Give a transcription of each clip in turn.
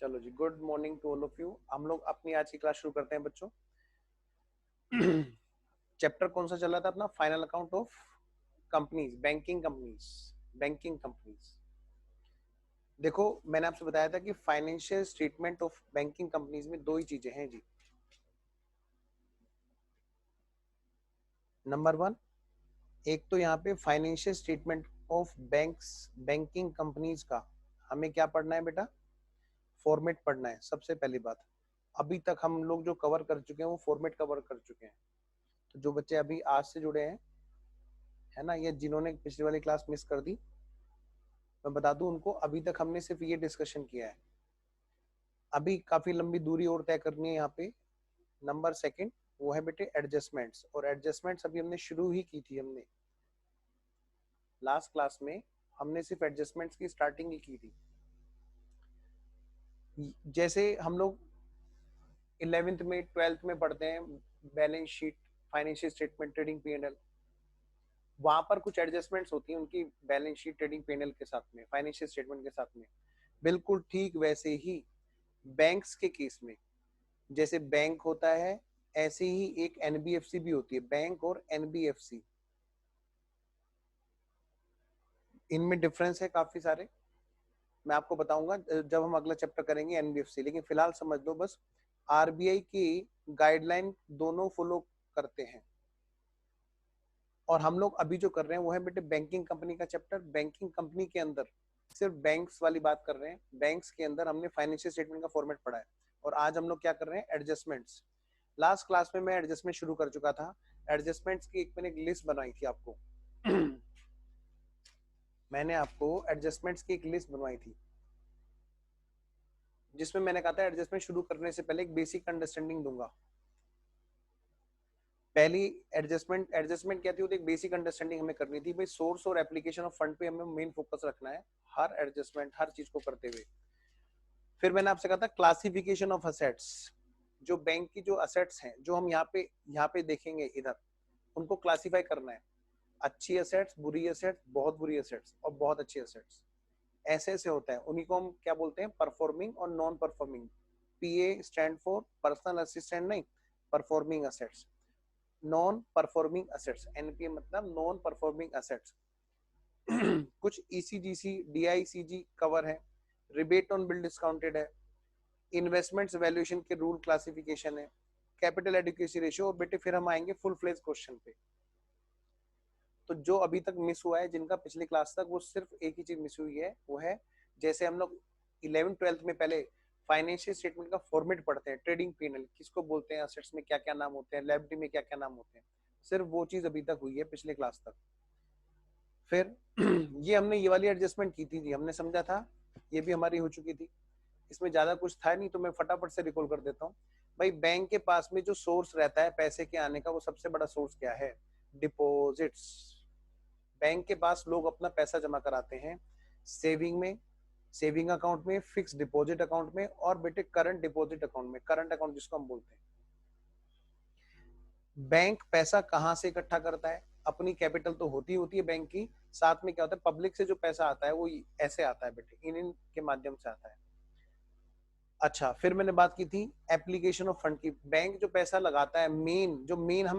चलो जी, good morning to all of you. हम लोग अपनी आज की क्लास शुरू करते हैं बच्चों। चैप्टर कौन सा चल रहा था अपना? Final account of companies, banking companies. Banking companies, देखो मैंने आपसे बताया था कि financial statement of banking companies में दो ही चीजें हैं जी। नंबर वन, एक तो यहाँ पे financial statement of banks, banking companies का हमें क्या पढ़ना है बेटा? फॉर्मेट पढ़ना है। सबसे पहली बात, अभी तक हम लोग जो कवर कर चुके हैं वो फॉर्मेट कवर कर चुके हैं। तो जो बच्चे अभी आज से जुड़े हैं, है ना, या जिन्होंने पिछली वाली क्लास मिस कर दी, मैं बता दूं उनको, अभी तक हमने सिर्फ ये डिस्कशन किया है। अभी काफी लंबी दूरी और तय करनी है यहाँ पे। नंबर सेकंड वो है बेटे एडजस्टमेंट्स, और एडजस्टमेंट्स अभी हमने शुरू ही की थी। हमने लास्ट क्लास में हमने सिर्फ एडजस्टमेंट्स की स्टार्टिंग ही की थी। जैसे हम लोग 11th में 12th में पढ़ते हैं balance sheet, financial statement, trading P and L, वहां पर कुछ एडजस्टमेंट्स होती हैं उनकी बैलेंस शीट, ट्रेडिंग पी&एल के साथ में, फाइनेंशियल स्टेटमेंट के साथ में। बिल्कुल ठीक वैसे ही बैंक्स के केस में, जैसे बैंक होता है ऐसे ही एक एनबीएफसी भी होती है। बैंक और एनबीएफसी, इनमें डिफरेंस है काफी सारे, मैं आपको बताऊंगा जब हम अगला चैप्टर करेंगे एनबीएफसी। लेकिन फिलहाल समझ लो बस, आरबीआई की गाइडलाइन दोनों फॉलो करते हैं। और हम लोग अभी जो कर रहे हैं वो है बेटे बैंकिंग कंपनी का चैप्टर। बैंकिंग कंपनी के अंदर सिर्फ बैंक्स वाली बात कर रहे हैं। बैंक्स के अंदर हमने फाइनेंशियल स्टेटमेंट का फॉर्मेट पढ़ा है, और आज हम लोग क्या कर रहे हैं? एडजस्टमेंट्स। लास्ट क्लास में मैं एडजस्टमेंट शुरू कर चुका था। एडजस्टमेंट्स की मैंने एक लिस्ट बनाई थी आपको। मैंने आपको एडजस्टमेंट्स की एक लिस्ट बनवाई थी, जिसमें मैंने कहा था एडजस्टमेंट शुरू करने से पहले एक बेसिक अंडरस्टैंडिंग दूंगा। पहली एडजस्टमेंट क्या थी? वो एक बेसिक अंडरस्टैंडिंग हमें करनी थी भाई। सोर्स और एप्लीकेशन ऑफ फंड पे हमें मेन फोकस रखना है हर एडजस्टमेंट, हर चीज को करते हुए। फिर मैंने आपसे कहा था क्लासिफिकेशन ऑफ असेट्स। जो बैंक की जो असेट्स हैं, जो हम यहाँ पे देखेंगे इधर, उनको क्लासिफाई करना है। अच्छी असेट्स, बुरी असेट्स, बहुत बुरी असेट्स और बहुत अच्छी असेट्स, ऐसे ऐसे होता है। उन्हीं को हम क्या बोलते हैं? परफॉर्मिंग और non performing. PA stand for personal assistant नहीं, performing assets. Non performing assets, NPA मतलब नॉन परफॉर्मिंग असेट्स। कुछ ईसीजीसी, डीआईसीजी कवर है, रिबेट ऑन बिल डिस्काउंटेड है, इन्वेस्टमेंट्स वैल्यूएशन के रूल क्लासिफिकेशन है, कैपिटल एडिक्वेसी रेशियो। और बेटे फिर हम आएंगे फुल फ्लेज क्वेश्चन पे। तो जो अभी तक मिस हुआ है जिनका पिछली क्लास तक, वो सिर्फ एक ही चीज मिस हुई है, वो है जैसे हम लोग 11th-12th में पहले फाइनेंशियल स्टेटमेंट का फॉर्मेट पढ़ते हैं, ट्रेडिंग पी&एल किसको बोलते हैं, असेट्स में क्या क्या नाम होते हैं, लायबिलिटी में क्या क्या नाम होते हैं, सिर्फ वो चीज अभी तक हुई है पिछले क्लास तक। फिर ये हमने ये वाली एडजस्टमेंट की थी, हमने समझा था, ये भी हमारी हो चुकी थी। इसमें ज्यादा कुछ था नहीं, तो मैं फटाफट से रिकॉल कर देता हूँ। भाई बैंक के पास में जो सोर्स रहता है पैसे के आने का, वो सबसे बड़ा सोर्स क्या है? डिपॉजिट्स। बैंक के पास लोग अपना पैसा जमा कराते हैं सेविंग में, सेविंग अकाउंट में, फिक्स डिपॉजिट अकाउंट में, और बेटे करंट डिपॉजिट अकाउंट में, करंट अकाउंट जिसको हम बोलते हैं। बैंक पैसा कहाँ से इकट्ठा करता है? अपनी कैपिटल तो होती है बैंक की, साथ में क्या होता है? पब्लिक से जो पैसा आता है वो ऐसे आता है बेटे, इन के माध्यम से आता है। अच्छा, फिर मैंने बात की थी एप्लीकेशन ऑफ फंड की। बैंक जो पैसा लगाता है, हम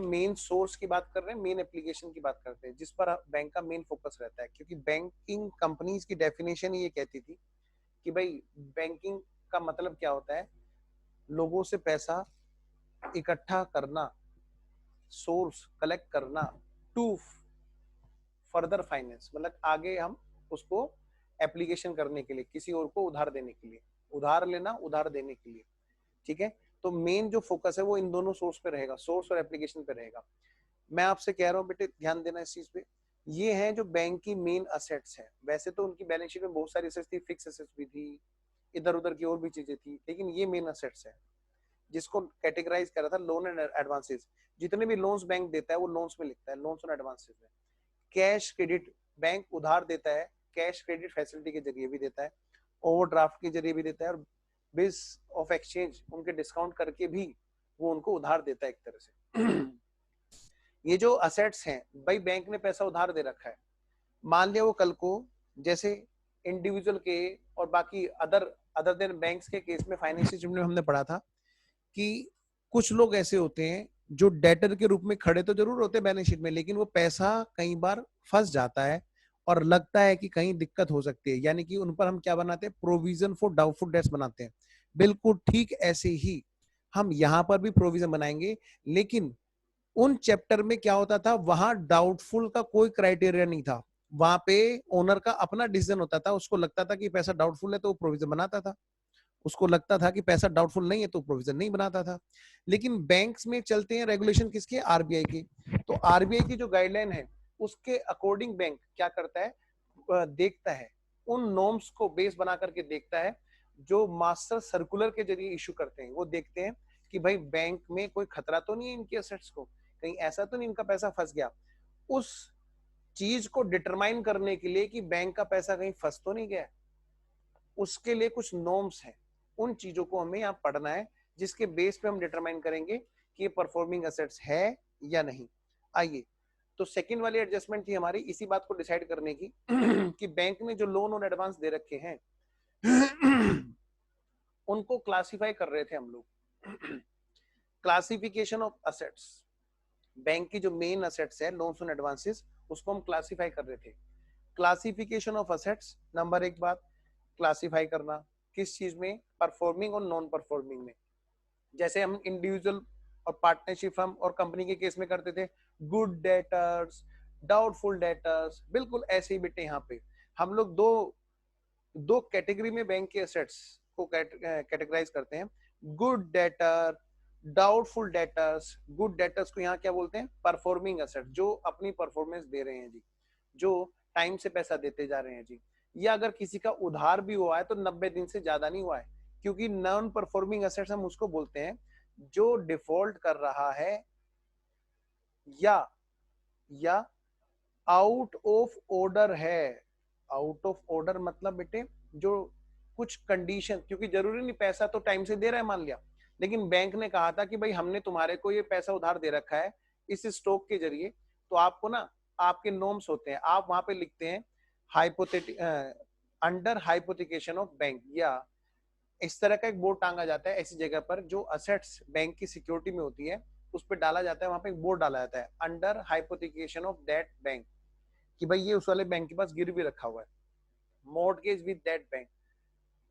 मेन सोर्स की बात कर रहे हैं, मेन एप्लीकेशन की बात करते हैं, जिस पर बैंक का मेन फोकस रहता है। क्योंकि बैंकिंग कंपनीज की डेफिनेशन ये कहती थी कि भाई बैंकिंग का मतलब क्या होता है? लोगों से पैसा इकट्ठा करना, सोर्स कलेक्ट करना, टू फर्दर फाइनेंस, मतलब आगे हम उसको एप्लीकेशन करने के लिए, किसी और को उधार देने के लिए, उधार लेना, उधार देने के लिए। ठीक है, तो मेन जो फोकस है वो इन दोनों सोर्स पे रहेगा, सोर्स और एप्लीकेशन पे रहेगा। मैं आपसे कह रहा हूँ बेटे ध्यान देना इस चीज पे। ये है जो बैंक की मेन असेट्स है। वैसे तो उनकी बैलेंस शीट में बहुत सारी असेट्स थी, फिक्स असेट्स भी थी, इधर उधर की और भी चीजें थी, लेकिन ये मेन असेट्स है जिसको कैटेगराइज करा था लोन एंड एडवांसेस। जितने भी लोन्स बैंक देता है वो लोन्स में लिखता है, लोन्स और एडवांसेस में। कैश क्रेडिट, बैंक उधार देता है, कैश क्रेडिट फैसिलिटी के जरिए भी देता है, ओवरड्राफ्ट के जरिए भी देता है, और बिल्स ऑफ एक्सचेंज उनके डिस्काउंट करके भी वो उनको उधार देता है एक तरह से। ये जो असेट्स हैं भाई, बैंक ने पैसा उधार दे रखा है, मान लिया वो कल को, जैसे इंडिविजुअल के और बाकी अदर अदर देन बैंक्स के केस में फाइनेंशियल स्टेटमेंट में हमने पढ़ा था कि कुछ लोग ऐसे होते हैं जो डेटर के रूप में खड़े तो जरूर होते हैं बैलेंस शीट में, लेकिन वो पैसा कई बार फंस जाता है और लगता है कि कहीं दिक्कत हो सकती है, यानी कि उन पर हम क्या बनाते हैं, प्रोविजन फॉर डाउटफुल डेट्स बनाते हैं। बिल्कुल ठीक ऐसे ही हम यहां पर भी प्रोविजन बनाएंगे, लेकिन उन चैप्टर में क्या होता था, वहां डाउटफुल का कोई क्राइटेरिया नहीं था। वहां पे ओनर का अपना डिसीजन होता था, उसको लगता था कि पैसा डाउटफुल है तो वो प्रोविजन बनाता था, उसको लगता था कि पैसा डाउटफुल नहीं है तो प्रोविजन नहीं बनाता था। लेकिन बैंक्स में चलते हैं रेगुलेशन किसके, आरबीआई की। तो आरबीआई की जो गाइडलाइन है उसके अकॉर्डिंग बैंक क्या करता है, देखता है उन नॉर्म्स को बेस बना करके देखता है जो मास्टर सर्कुलर के जरिए इशू करते हैं। वो देखते हैं कि भाई बैंक में कोई खतरा तो नहीं है इनके एसेट्स को, कहीं ऐसा तो नहीं इनका पैसा फंस गया। उस चीज को डिटरमाइन करने के लिए कि बैंक का पैसा कहीं फंस तो नहीं गया, उसके लिए कुछ नॉर्म्स हैं, उन चीजों को हमें यहाँ पढ़ना है, जिसके बेस पे हम डिटरमाइन करेंगे कि ये परफॉर्मिंग एसेट्स है या नहीं। आइए, तो सेकंड वाली एडजस्टमेंट थी हमारी इसी बात को डिसाइड करने की कि बैंक ने जो लोन और एडवांस दे रखे हैं उनको क्लासिफाई कर रहे थे हम लोग। क्लासिफिकेशन ऑफ असेट्स, बैंक की जो मेन असेट्स है लोन्स और एडवांसेस, उसको हम क्लासिफाई कर रहे थे। क्लासिफिकेशन ऑफ असेट्स, नंबर एक बात, क्लासिफाई करना किस चीज में, परफॉर्मिंग और नॉन परफॉर्मिंग में। जैसे हम इंडिविजुअल और पार्टनरशिप फर्म और कंपनी के केस में करते थे, गुड डेटर्स, डाउटफुल डेटर्स, बिल्कुल ऐसे ही बेटे यहाँ पे हम लोग दो दो कैटेगरी में बैंक के एसेट्स को कैटेगराइज करते हैं, good debtor, doubtful debtors. Good debtors को यहाँ क्या बोलते हैं, परफॉर्मिंग एसेट, जो अपनी परफॉर्मेंस दे रहे हैं जी, जो टाइम से पैसा देते जा रहे हैं जी। या अगर किसी का उधार भी हुआ है तो 90 दिन से ज्यादा नहीं हुआ है, क्योंकि नॉन परफॉर्मिंग एसेट्स हम उसको बोलते हैं जो डिफॉल्ट कर रहा है या आउट ऑफ ऑर्डर है। आउट ऑफ ऑर्डर मतलब बेटे जो कुछ कंडीशन, क्योंकि जरूरी नहीं पैसा तो टाइम से दे रहा है मान लिया, लेकिन बैंक ने कहा था कि भाई हमने तुम्हारे को ये पैसा उधार दे रखा है इस स्टॉक के जरिए, तो आपको ना आपके नॉर्म्स होते हैं, आप वहां पे लिखते हैं hypothetic under hypothecation of bank, या इस तरह का एक बोर्ड टांगा जाता है ऐसी जगह पर जो असेट्स बैंक की सिक्योरिटी में होती है, उस पर डाला जाता है, वहां पे एक बोर्ड डाला जाता है under hypothecation of that bank, कि भाई ये उस वाले बैंक के पास गिरवी रखा हुआ है, मॉर्टगेज विद दैट बैंक।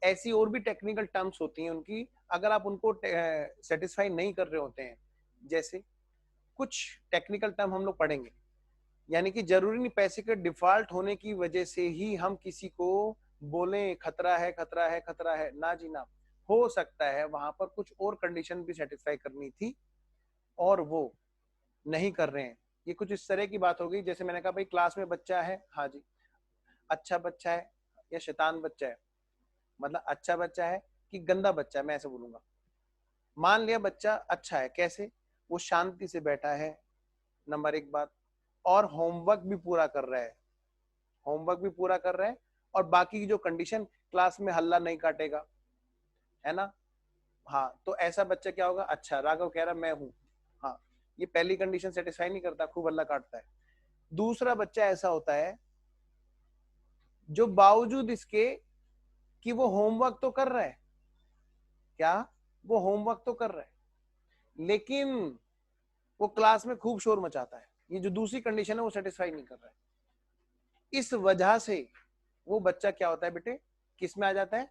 ऐसी और भी टेक्निकल टर्म्स होती हैं उनकी, अगर आप उनको सेटिस्फाई नहीं कर रहे होते हैं, जैसे कुछ टेक्निकल टर्म हम लोग पढ़ेंगे, यानी कि जरूरी नहीं पैसे के डिफॉल्ट होने की वजह से ही हम किसी को बोले खतरा है खतरा है खतरा है, ना जी ना। हो सकता है वहां पर कुछ और कंडीशन भी सेटिस्फाई करनी थी और वो नहीं कर रहे हैं। ये कुछ इस तरह की बात हो गई, जैसे मैंने कहा भाई क्लास में बच्चा है, हाँ जी, अच्छा बच्चा है या शैतान बच्चा है, मतलब अच्छा बच्चा है कि गंदा बच्चा है, मैं ऐसे बोलूंगा। मान लिया बच्चा अच्छा है, कैसे, वो शांति से बैठा है, नंबर एक बात, और होमवर्क भी पूरा कर रहा है, होमवर्क भी पूरा कर रहा है, और बाकी की जो कंडीशन, क्लास में हल्ला नहीं काटेगा, है ना। हाँ, तो ऐसा बच्चा क्या होगा, अच्छा, राघव कह रहा मैं हूं, हाँ, ये पहली कंडीशन सेटिस्फाई नहीं करता, खूब हल्ला काटता है। दूसरा बच्चा ऐसा होता है जो बावजूद इसके कि वो होमवर्क तो कर रहा है, क्या, वो होमवर्क तो कर रहा है, लेकिन वो क्लास में खूब शोर मचाता है, ये जो दूसरी कंडीशन है वो सेटिस्फाई नहीं कर रहा है। इस वजह से वो बच्चा क्या होता है बेटे, किस में आ जाता है,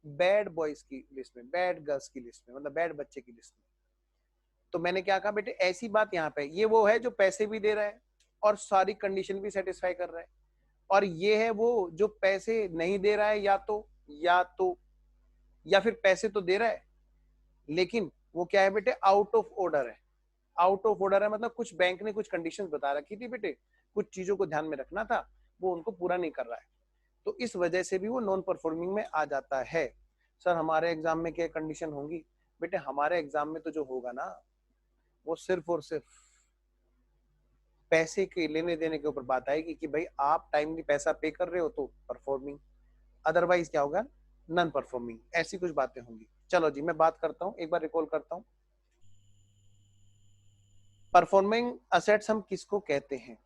बैड बॉयज की लिस्ट में, बैड गर्ल्स की लिस्ट में, मतलब बैड बच्चे की लिस्ट में। तो मैंने क्या कहा बेटे, ऐसी बात यहाँ पे, ये वो है जो पैसे भी दे रहा है और सारी कंडीशन भी सेटिस्फाई कर रहा है, और ये है वो जो पैसे नहीं दे रहा है, या फिर पैसे तो दे रहा है लेकिन वो क्या है बेटे, आउट ऑफ ऑर्डर है। आउट ऑफ ऑर्डर है मतलब कुछ बैंक ने कुछ कंडीशंस बता रखी थी बेटे, कुछ चीजों को ध्यान में रखना था, वो उनको पूरा नहीं कर रहा है, तो इस वजह से भी वो नॉन परफॉर्मिंग में आ जाता है। सर हमारे एग्जाम में क्या कंडीशन होंगी, बेटे हमारे एग्जाम में तो जो होगा ना वो सिर्फ और सिर्फ पैसे के लेने देने के ऊपर बात आएगी कि भाई आप टाइमली पैसा पे कर रहे हो तो परफॉर्मिंग, अदरवाइज क्या होगा, नॉन परफॉर्मिंग, ऐसी कुछ बातें होंगी। चलो जी मैं बात करता हूँ, एक बार रिकॉल करता हूँ, परफॉर्मिंग असेट्स हम किसको कहते हैं,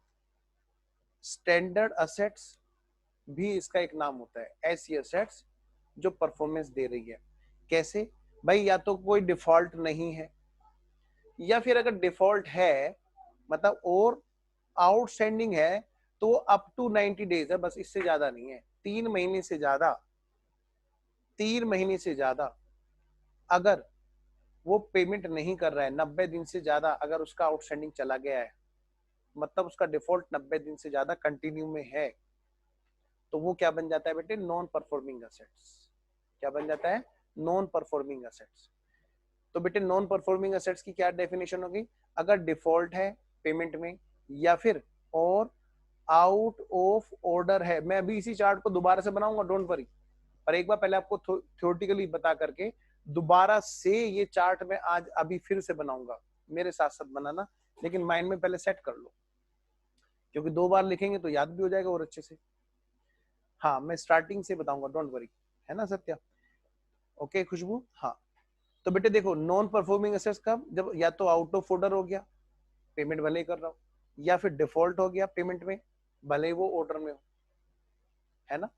स्टैंडर्ड असेट्स भी इसका एक नाम होता है, ऐसी एसेट्स जो परफॉर्मेंस दे रही है। कैसे भाई, या तो कोई डिफॉल्ट नहीं है, या फिर अगर डिफॉल्ट है मतलब और आउटस्टैंडिंग है तो अप टू 90 डेज है, बस इससे ज्यादा नहीं है। 3 महीने से ज्यादा, 3 महीने से ज्यादा अगर वो पेमेंट नहीं कर रहा है, 90 दिन से ज्यादा अगर उसका आउटस्टैंडिंग चला गया है, मतलब उसका डिफॉल्ट 90 दिन से ज्यादा कंटिन्यू में है, तो वो क्या बन जाता है बेटे, नॉन परफॉर्मिंग असेट्स। क्या बन जाता है, नॉन परफॉर्मिंग असेट्स। तो बेटे नॉन परफॉर्मिंग असेट्स की क्या डेफिनेशन होगी, अगर डिफॉल्ट है पेमेंट में, या फिर और आउट ऑफ ऑर्डर है। मैं अभी इसी चार्ट को दोबारा से बनाऊंगा, डोंट वरी, पर एक बार पहले आपको थ्योरेटिकली बता करके दोबारा से ये चार्ट में आज अभी फिर से बनाऊंगा, मेरे साथ साथ बनाना, लेकिन माइंड में पहले सेट कर लो, क्योंकि 2 बार लिखेंगे तो याद भी हो जाएगा और अच्छे से। हाँ मैं स्टार्टिंग से बताऊंगा, डोंट वरी, है ना सत्या? ओके खुशबू, हाँ। तो बेटे देखो, नॉन परफॉर्मिंग एसेट्स कब, जब या तो आउट ऑफ ऑर्डर हो गया, पेमेंट भले ही कर रहा हो, या फिर डिफॉल्ट हो गया पेमेंट में, भले ही वो ऑर्डर में हो, है ना?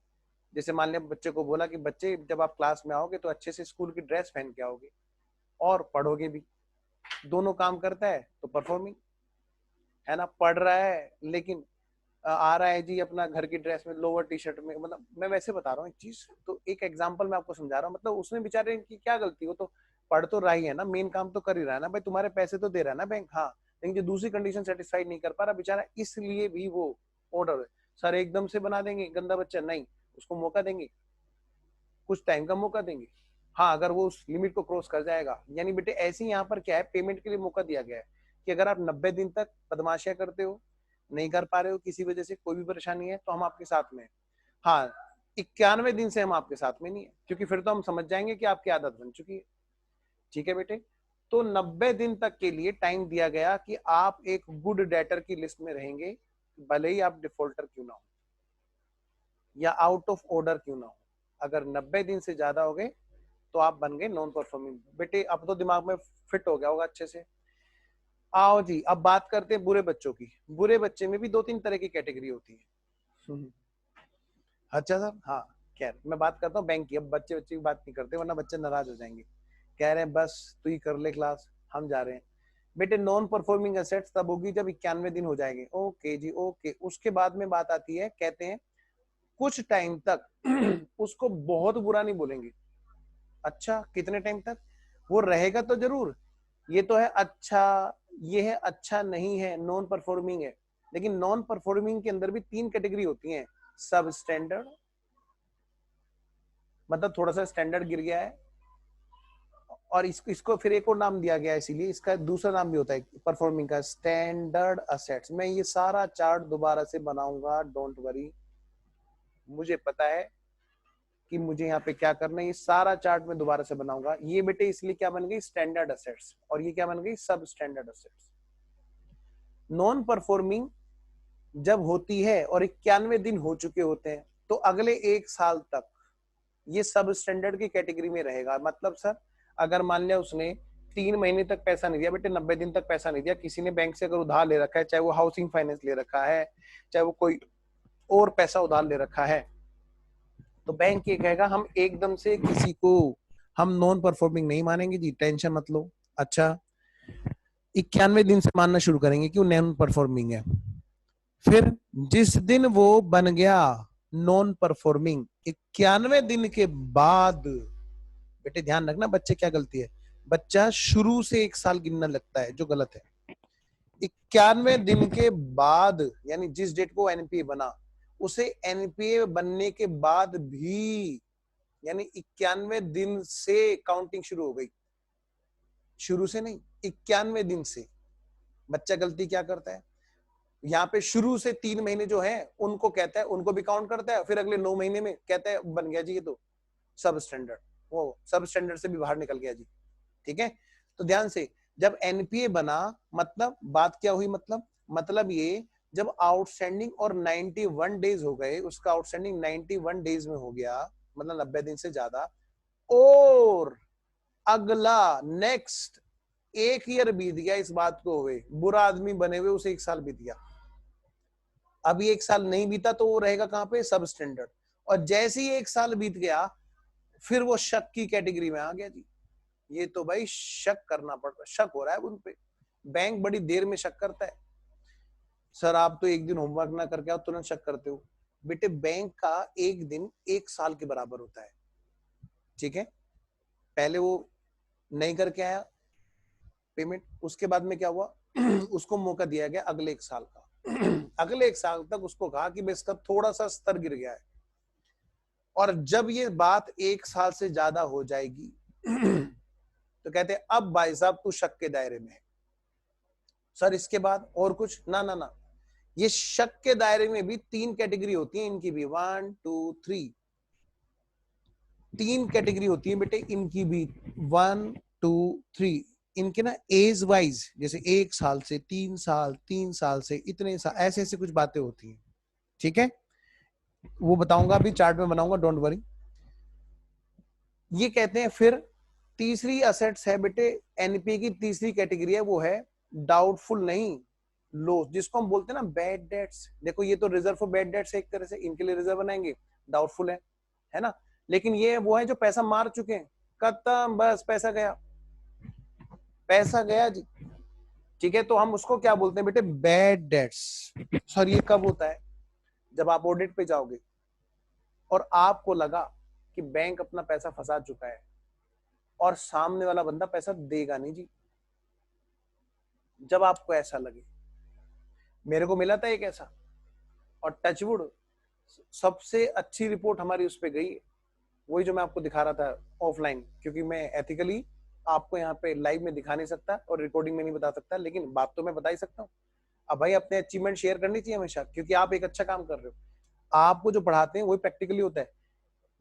जैसे मान लिया बच्चे को बोला कि बच्चे जब आप क्लास में आओगे तो अच्छे से स्कूल की ड्रेस पहन के आओगे और पढ़ोगे भी, दोनों काम करता है तो परफॉर्मिंग, है ना? पढ़ रहा है लेकिन आ रहा है जी अपना घर की ड्रेस में, लोअर टी शर्ट में, मतलब मैं वैसे बता रहा हूँ एक चीज, तो एक एग्जांपल मैं आपको समझा रहा हूँ, मतलब उसने बेचारे की क्या गलती, हो तो पढ़ तो रहा ही है ना, मेन काम तो कर ही रहा है ना भाई, तुम्हारे पैसे तो दे रहा है ना बैंक, हाँ, लेकिन जो दूसरी कंडीशन सेटिस्फाई नहीं कर पा रहा बेचारा, इसलिए भी वो ऑर्डर, सर एकदम से बना देंगे गंदा बच्चा, नहीं, उसको मौका देंगे, कुछ टाइम का मौका देंगे। हाँ अगर वो उस लिमिट को क्रॉस कर जाएगा, यानी बेटे ऐसे यहाँ पर क्या है, पेमेंट के लिए मौका दिया गया है कि अगर आप 90 दिन तक बदमाशियां करते हो, नहीं कर पा रहे हो किसी वजह से, कोई भी परेशानी है, तो हम आपके साथ में हैं। हाँ 91 दिन से हम आपके साथ में नहीं है, क्योंकि फिर तो हम समझ जाएंगे कि आपकी आदत बन चुकी है। ठीक है बेटे, तो 90 दिन तक के लिए टाइम दिया गया कि आप एक गुड डेटर की लिस्ट में रहेंगे, भले ही आप डिफॉल्टर क्यों ना हो या आउट ऑफ ऑर्डर क्यों ना हो। अगर 90 दिन से ज्यादा हो गए तो आप बन गए नॉन परफॉर्मिंग। बेटे अब तो दिमाग में फिट हो गया होगा अच्छे से। आओ जी, अब बात करते हैं बुरे बच्चों की। बुरे बच्चे में भी 2-3 तरह की कैटेगरी होती है। अच्छा सर, हाँ। खैर मैं बात करता हूँ बैंक की, अब बच्चे बच्चे की बात नहीं करते वरना बच्चे नाराज हो जाएंगे, कह रहे हैं बस तू ही कर ले क्लास, हम जा रहे हैं। बेटे नॉन परफॉर्मिंग एसेट्स तब होगी जब 91 दिन हो जाएंगे। ओके जी ओके, उसके बाद में बात आती है, कहते हैं कुछ टाइम तक उसको बहुत बुरा नहीं बोलेंगे। अच्छा कितने टाइम तक, वो रहेगा तो जरूर, ये तो है अच्छा, ये है अच्छा नहीं है, नॉन परफॉर्मिंग है। लेकिन नॉन परफॉर्मिंग के अंदर भी 3 कैटेगरी होती हैं, सब स्टैंडर्ड, मतलब थोड़ा सा स्टैंडर्ड गिर गया है, और इसको फिर एक और नाम दिया गया है, इसीलिए इसका दूसरा नाम भी होता है परफॉर्मिंग का, स्टैंडर्ड असेट्स। मैं ये सारा चार्ट दोबारा से बनाऊंगा, डोंट वरी, मुझे पता है कि मुझे यहाँ पे क्या करना है, ये सारा चार्ट में दोबारा से बनाऊंगा। ये बेटे इसलिए क्या बन गई, स्टैंडर्ड असेट्स, और ये क्या बन गई, सब स्टैंडर्ड असेट्स। नॉन परफॉर्मिंग जब होती है और 91 दिन हो चुके होते हैं, तो अगले 1 साल तक ये सब स्टैंडर्ड की कैटेगरी में रहेगा। मतलब सर अगर मान लिया उसने 3 महीने तक पैसा नहीं दिया बेटे, 90 दिन तक पैसा नहीं दिया, किसी ने बैंक से अगर उधार ले रखा है, चाहे वो हाउसिंग फाइनेंस ले रखा है, चाहे वो कोई और पैसा उधार ले रखा है, तो बैंक ये कहेगा हम एकदम से किसी को हम नॉन परफॉर्मिंग नहीं मानेंगे जी, टेंशन मत लो। अच्छा 91 दिन से मानना शुरू करेंगे कि वो नॉन परफॉर्मिंग है। फिर जिस दिन वो बन गया नॉन परफॉर्मिंग, 91 दिन के बाद, बेटे ध्यान रखना बच्चे क्या गलती है, बच्चा शुरू से 1 साल गिनना लगता है, जो गलत है। 91 दिन के बाद, यानी जिस डेट को एनपीए बना, उसे एनपीए बनने के बाद भी, यानी 91 दिन से काउंटिंग शुरू हो गई, शुरू से नहीं, 91 दिन से। बच्चा गलती क्या करता है, यहाँ पे शुरू से 3 महीने जो है उनको कहता है, उनको भी काउंट करता है, फिर अगले 9 महीने में कहता है बन गया जी ये तो सब स्टैंडर्ड, वो सब स्टैंडर्ड से भी बाहर निकल गया जी। ठीक है, तो ध्यान से, जब एनपीए बना, मतलब बात क्या हुई, मतलब ये जब आउटस्टैंडिंग और 91 डेज हो गए, उसका आउटस्टैंडिंग 91 डेज में हो गया, मतलब 90 दिन से ज्यादा, और अगला नेक्स्ट 1 ईयर बीत गया इस बात को हुए, बुरा आदमी बने हुए उसे 1 साल बीत गया, अभी 1 साल नहीं बीता तो वो रहेगा कहां पे, सब स्टैंडर्ड। और जैसे ही 1 साल बीत गया फिर वो शक की कैटेगरी में आ गया जी। ये तो भाई शक करना पड़ रहा, शक हो रहा है उन पे। बैंक बड़ी देर में शक करता है। सर आप तो एक दिन होमवर्क ना करके आओ तुरंत शक करते हो। बेटे बैंक का एक दिन 1 साल के बराबर होता है, ठीक है। पहले वो नहीं करके आया पेमेंट, उसके बाद में क्या हुआ उसको मौका दिया गया अगले 1 साल का अगले 1 साल तक उसको कहा कि भाई इसका थोड़ा सा स्तर गिर गया है। और जब ये बात 1 साल से ज्यादा हो जाएगी तो कहते हैं अब भाई साहब तू शक के दायरे में है। सर इसके बाद और कुछ ना ना ना, ये शक के दायरे में भी 3 कैटेगरी होती है इनकी भी, 1 2 3, 3 कैटेगरी होती है बेटे इनकी भी, 1 2 3। इनके ना एज वाइज, जैसे 1 साल से 3 साल, 3 साल से इतने साल, ऐसे ऐसे कुछ बातें होती हैं, ठीक है। वो बताऊंगा अभी, चार्ट में बनाऊंगा, डोंट वरी। ये कहते हैं फिर तीसरी असेट्स है बेटे, एनपीए की तीसरी कैटेगरी है, वो है डाउटफुल नहीं, लो, जिसको हम बोलते हैं ना बैड डेट्स। देखो ये तो रिजर्व फॉर बैड डेट्स है एक तरह से, इनके लिए रिजर्व बनाएंगे, डाउटफुल है ना। लेकिन ये वो है जो पैसा मार चुके हैं, खत्म, बस पैसा गया, पैसा गया जी, ठीक है। तो हम उसको क्या बोलते हैं बेटे, बैड डेट्स। सर ये कब होता है, जब आप ऑडिट पे जाओगे और आपको लगा कि बैंक अपना पैसा फंसा चुका है और सामने वाला बंदा पैसा देगा नहीं जी। जब आपको ऐसा लगे, मेरे को मिला था एक ऐसा, और टचवुड सबसे अच्छी रिपोर्ट हमारी उस पर गई, वही जो मैं आपको दिखा रहा था ऑफलाइन, क्योंकि मैं एथिकली आपको यहाँ पे लाइव में दिखा नहीं सकता और रिकॉर्डिंग में नहीं बता सकता, लेकिन बात तो मैं बता ही सकता हूँ। अब भाई अपने अचीवमेंट शेयर करनी चाहिए हमेशा, क्योंकि आप एक अच्छा काम कर रहे हो, आपको जो पढ़ाते हैं वही प्रैक्टिकली होता है।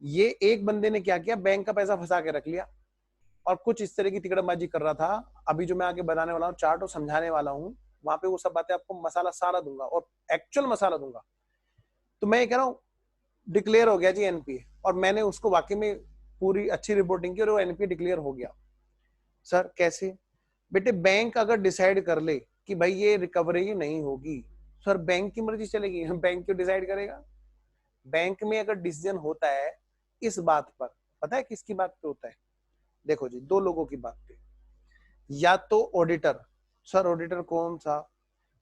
ये एक बंदे ने क्या किया, बैंक का पैसा फंसा के रख लिया और कुछ इस तरह की तिकड़मबाजी कर रहा था। अभी जो मैं आगे बनाने वाला हूँ चार्ट और समझाने वाला हूँ, वहां पे वो सब बातें आपको मसाला सारा दूंगा और एक्चुअल मसाला दूंगा। तो मैं ये कह रहा हूँ डिक्लेयर हो गया जी एनपीए, और मैंने उसको वाकई में पूरी अच्छी रिपोर्टिंग की और वो एनपीए डिक्लेयर हो गया। सर कैसे, बेटे बैंक अगर डिसाइड कर ले कि भाई ये रिकवरी ही नहीं होगी, सर बैंक की मर्जी चलेगी, बैंक क्यों डिसाइड करेगा। बैंक में अगर डिसीजन होता है इस बात पर, पता है किसकी बात पे होता है, देखो जी, दो लोगों की बात पे, या तो ऑडिटर, सर ऑडिटर कौन सा,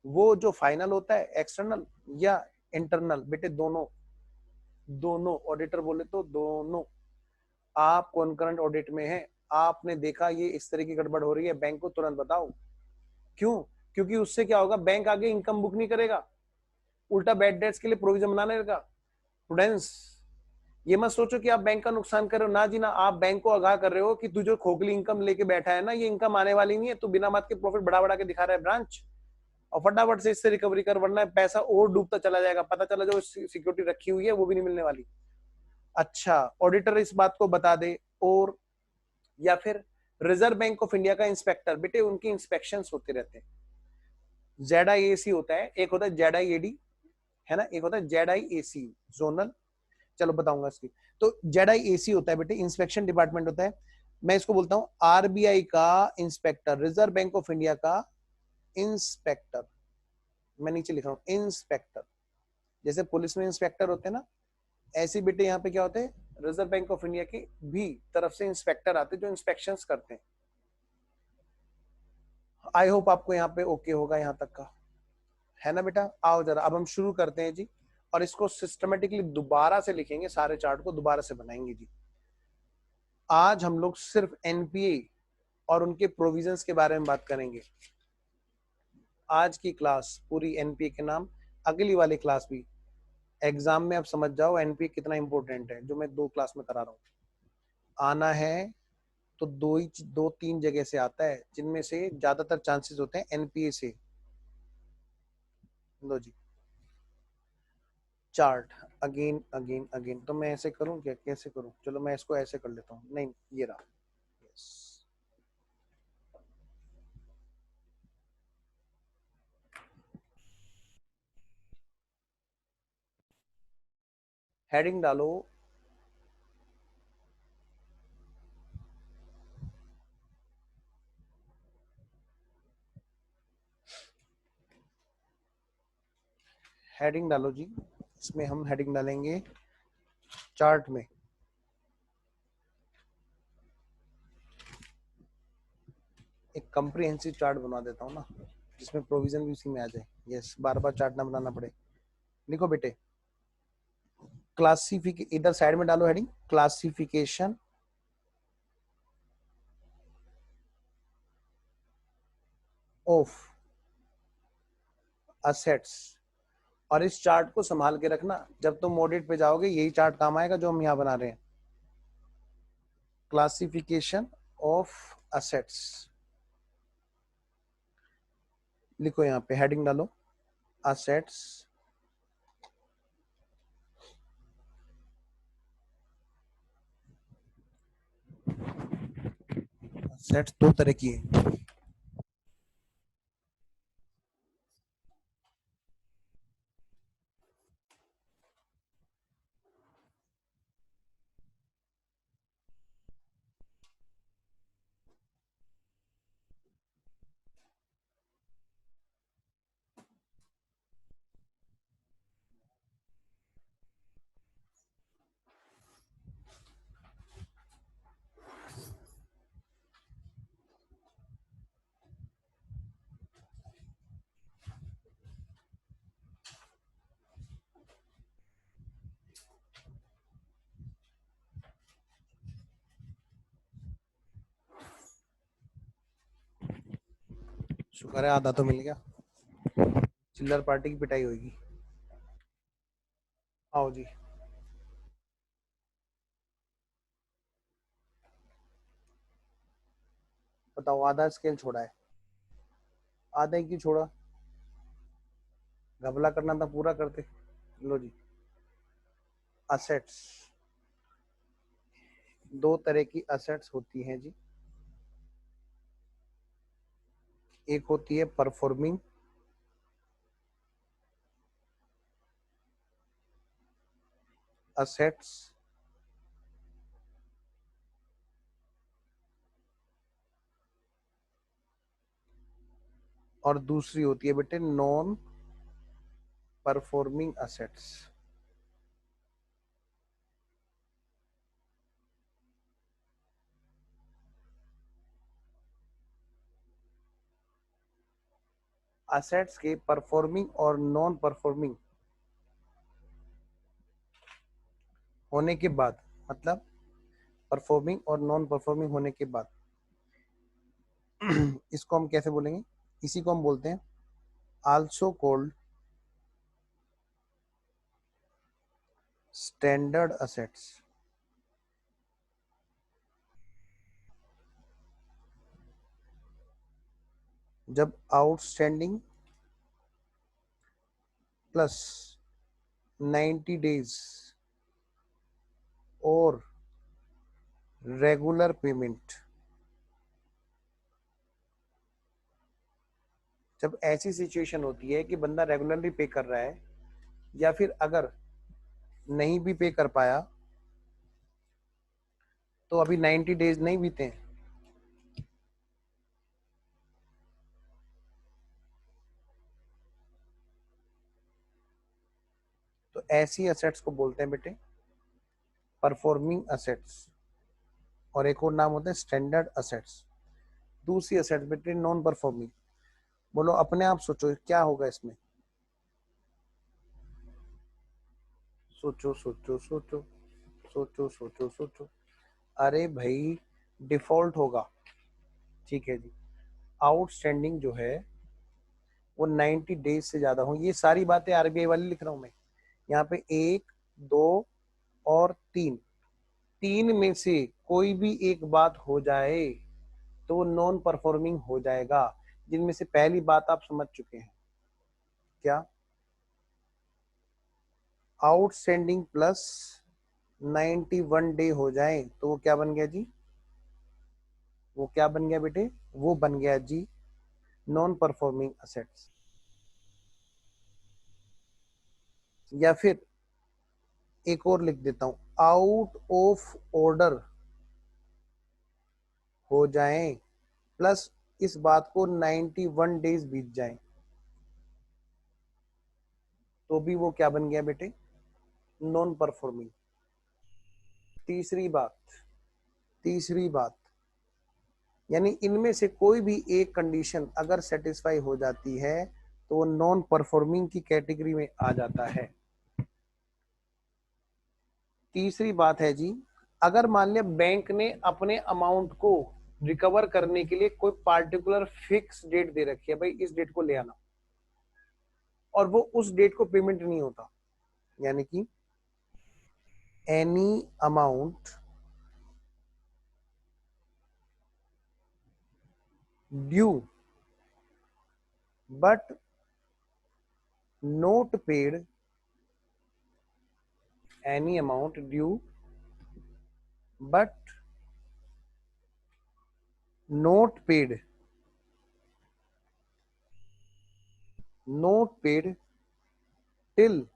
वो जो फाइनल होता है एक्सटर्नल या इंटरनल, बेटे दोनों, दोनों ऑडिटर बोले तो दोनों। आप कॉन्करेंट ऑडिट में हैं, आपने देखा ये इस तरह की गड़बड़ हो रही है, बैंक को तुरंत बताओ। क्यों, क्योंकि उससे क्या होगा, बैंक आगे इनकम बुक नहीं करेगा, उल्टा बैड डेट्स के लिए प्रोविजन बनाने लगा। प्रूडेंस, ये मत सोचो कि आप बैंक का नुकसान कर रहे हो, ना जी ना, आप बैंक को आगाह कर रहे हो कि तू जो खोखली इनकम लेके बैठा है ना, ये इनकम आने वाली नहीं है, तू बिना बात के प्रॉफिट बढ़ा बढ़ा के दिखा रहा है ब्रांच, और फटाफट से इससे रिकवरी कर, वरना पैसा और डूबता चला जाएगा, पता चला जो सिक्योरिटी रखी हुई है वो भी नहीं मिलने वाली। अच्छा, ऑडिटर इस बात को बता दे, और या फिर रिजर्व बैंक ऑफ इंडिया का इंस्पेक्टर, बेटे उनकी इंस्पेक्शन होते रहते हैं। ZIAC होता है, एक होता है ZIAD, है ना, एक होता है ZIAC जोनल, चलो बताऊंगा इसकी। तो ZIAC होता है बेटे, इंस्पेक्शन डिपार्टमेंट होता है। मैं इसको बोलता हूँ आरबीआई का inspector, reserve bank of India का इंस्पेक्टर। मैं नीचे लिख रहा हूँ इंस्पेक्टर, जैसे पुलिस में इंस्पेक्टर होते हैं ना, ऐसे बेटे यहाँ पे क्या होते हैं, रिजर्व बैंक ऑफ इंडिया की भी तरफ से इंस्पेक्टर आते हैं जो इंस्पेक्शंस करते हैं। आई होप आपको यहाँ पे ओके होगा यहाँ तक का, है ना बेटा। आओ जरा अब हम शुरू करते हैं जी, और इसको सिस्टमेटिकली दोबारा से लिखेंगे, सारे चार्ट को दोबारा से बनाएंगे जी। आज हम लोग सिर्फ एनपीए और उनके प्रोविजंस के बारे में बात करेंगे। आज की क्लास पूरी एनपीए के नाम, अगली वाली क्लास भी एग्जाम में आप समझ जाओ एनपीए कितना इंपॉर्टेंट है, जो मैं 2 क्लास में करा रहा हूँ। आना है तो दो तीन जगह से आता है, जिनमें से ज्यादातर चांसेस होते हैं एनपीए से। लो जी, चार्ट अगेन अगेन अगेन, तो मैं ऐसे करूं क्या, कैसे करूं, चलो मैं इसको ऐसे कर लेता हूं, नहीं ये रहा, यस। हेडिंग डालो, हेडिंग डालो जी। इसमें हम हेडिंग डालेंगे चार्ट में। एक कंप्रिहेंसिव चार्ट बना देता हूँ ना, जिसमें प्रोविजन भी उसी में आ जाए। यस, बार बार चार्ट ना बनाना पड़े। लिखो बेटे, क्लासिफिक, इधर साइड में डालो हेडिंग क्लासिफिकेशन ऑफ असेट्स। और इस चार्ट को संभाल के रखना, जब तुम ऑडिट पे जाओगे यही चार्ट काम आएगा जो हम यहाँ बना रहे हैं। क्लासिफिकेशन ऑफ असेट्स लिखो, यहाँ पे हेडिंग डालो असेट्स। असेट्स दो तरह की है। शुक्र है आधा तो मिल गया, चिल्लर पार्टी की पिटाई होगी। आओ जी, बताओ आधा स्केल छोड़ा है, आधा ही क्यों छोड़ा? घबला करना था पूरा करते। लो जी, असेट्स, दो तरह की असेट्स होती हैं जी। एक होती है परफॉर्मिंग असेट्स, और दूसरी होती है बेटे नॉन परफॉर्मिंग असेट्स। असेट्स के परफॉर्मिंग और नॉन परफॉर्मिंग होने के बाद, मतलब परफॉर्मिंग और नॉन परफॉर्मिंग होने के बाद इसको हम कैसे बोलेंगे? इसी को हम बोलते हैं आल्सो कॉल्ड स्टैंडर्ड असेट्स। जब आउटस्टैंडिंग प्लस 90 डेज और रेगुलर पेमेंट, जब ऐसी सिचुएशन होती है कि बंदा रेगुलरली पे कर रहा है, या फिर अगर नहीं भी पे कर पाया तो अभी 90 डेज नहीं बीते हैं, तो ऐसी असेट्स को बोलते हैं बेटे परफॉर्मिंग असेट्स। और एक और नाम होता है स्टैंडर्ड असेट्स। दूसरी असेट्स बेटे नॉन परफॉर्मिंग। बोलो अपने आप सोचो क्या होगा इसमें, सोचो सोचो सोचो सोचो सोचो सोचो। अरे भाई डिफॉल्ट होगा, ठीक है जी। आउटस्टैंडिंग जो है वो 90 डेज से ज्यादा हो। ये सारी बातें आरबीआई वाली लिख रहा हूं मैं। यहाँ पे एक, दो और तीन, तीन में से कोई भी एक बात हो जाए तो वो नॉन परफॉर्मिंग हो जाएगा। जिनमें से पहली बात आप समझ चुके हैं, क्या? आउटस्टैंडिंग प्लस 91 डे हो जाए तो वो क्या बन गया जी? वो क्या बन गया बेटे? वो बन गया जी नॉन परफॉर्मिंग असेट्स। या फिर एक और लिख देता हूं, आउट ऑफ ऑर्डर हो जाएं प्लस इस बात को 91 डेज बीत जाएं, तो भी वो क्या बन गया बेटे, नॉन परफॉर्मिंग। तीसरी बात यानी इनमें से कोई भी एक कंडीशन अगर सेटिस्फाई हो जाती है तो वो नॉन परफॉर्मिंग की कैटेगरी में आ जाता है। तीसरी बात है जी, अगर मान लिया बैंक ने अपने अमाउंट को रिकवर करने के लिए कोई पार्टिकुलर फिक्स डेट दे रखी है, भाई इस डेट को ले आना, और वो उस डेट को पेमेंट नहीं होता, यानी कि any amount due but note paid, any amount due but note paid till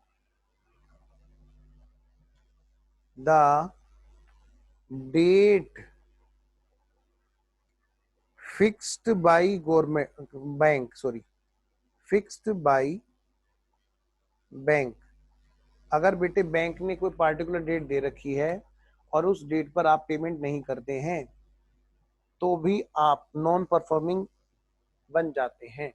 the date fixed by bank. अगर बेटे बैंक ने कोई पार्टिकुलर डेट दे रखी है और उस डेट पर आप पेमेंट नहीं करते हैं तो भी आप नॉन परफॉर्मिंग बन जाते हैं।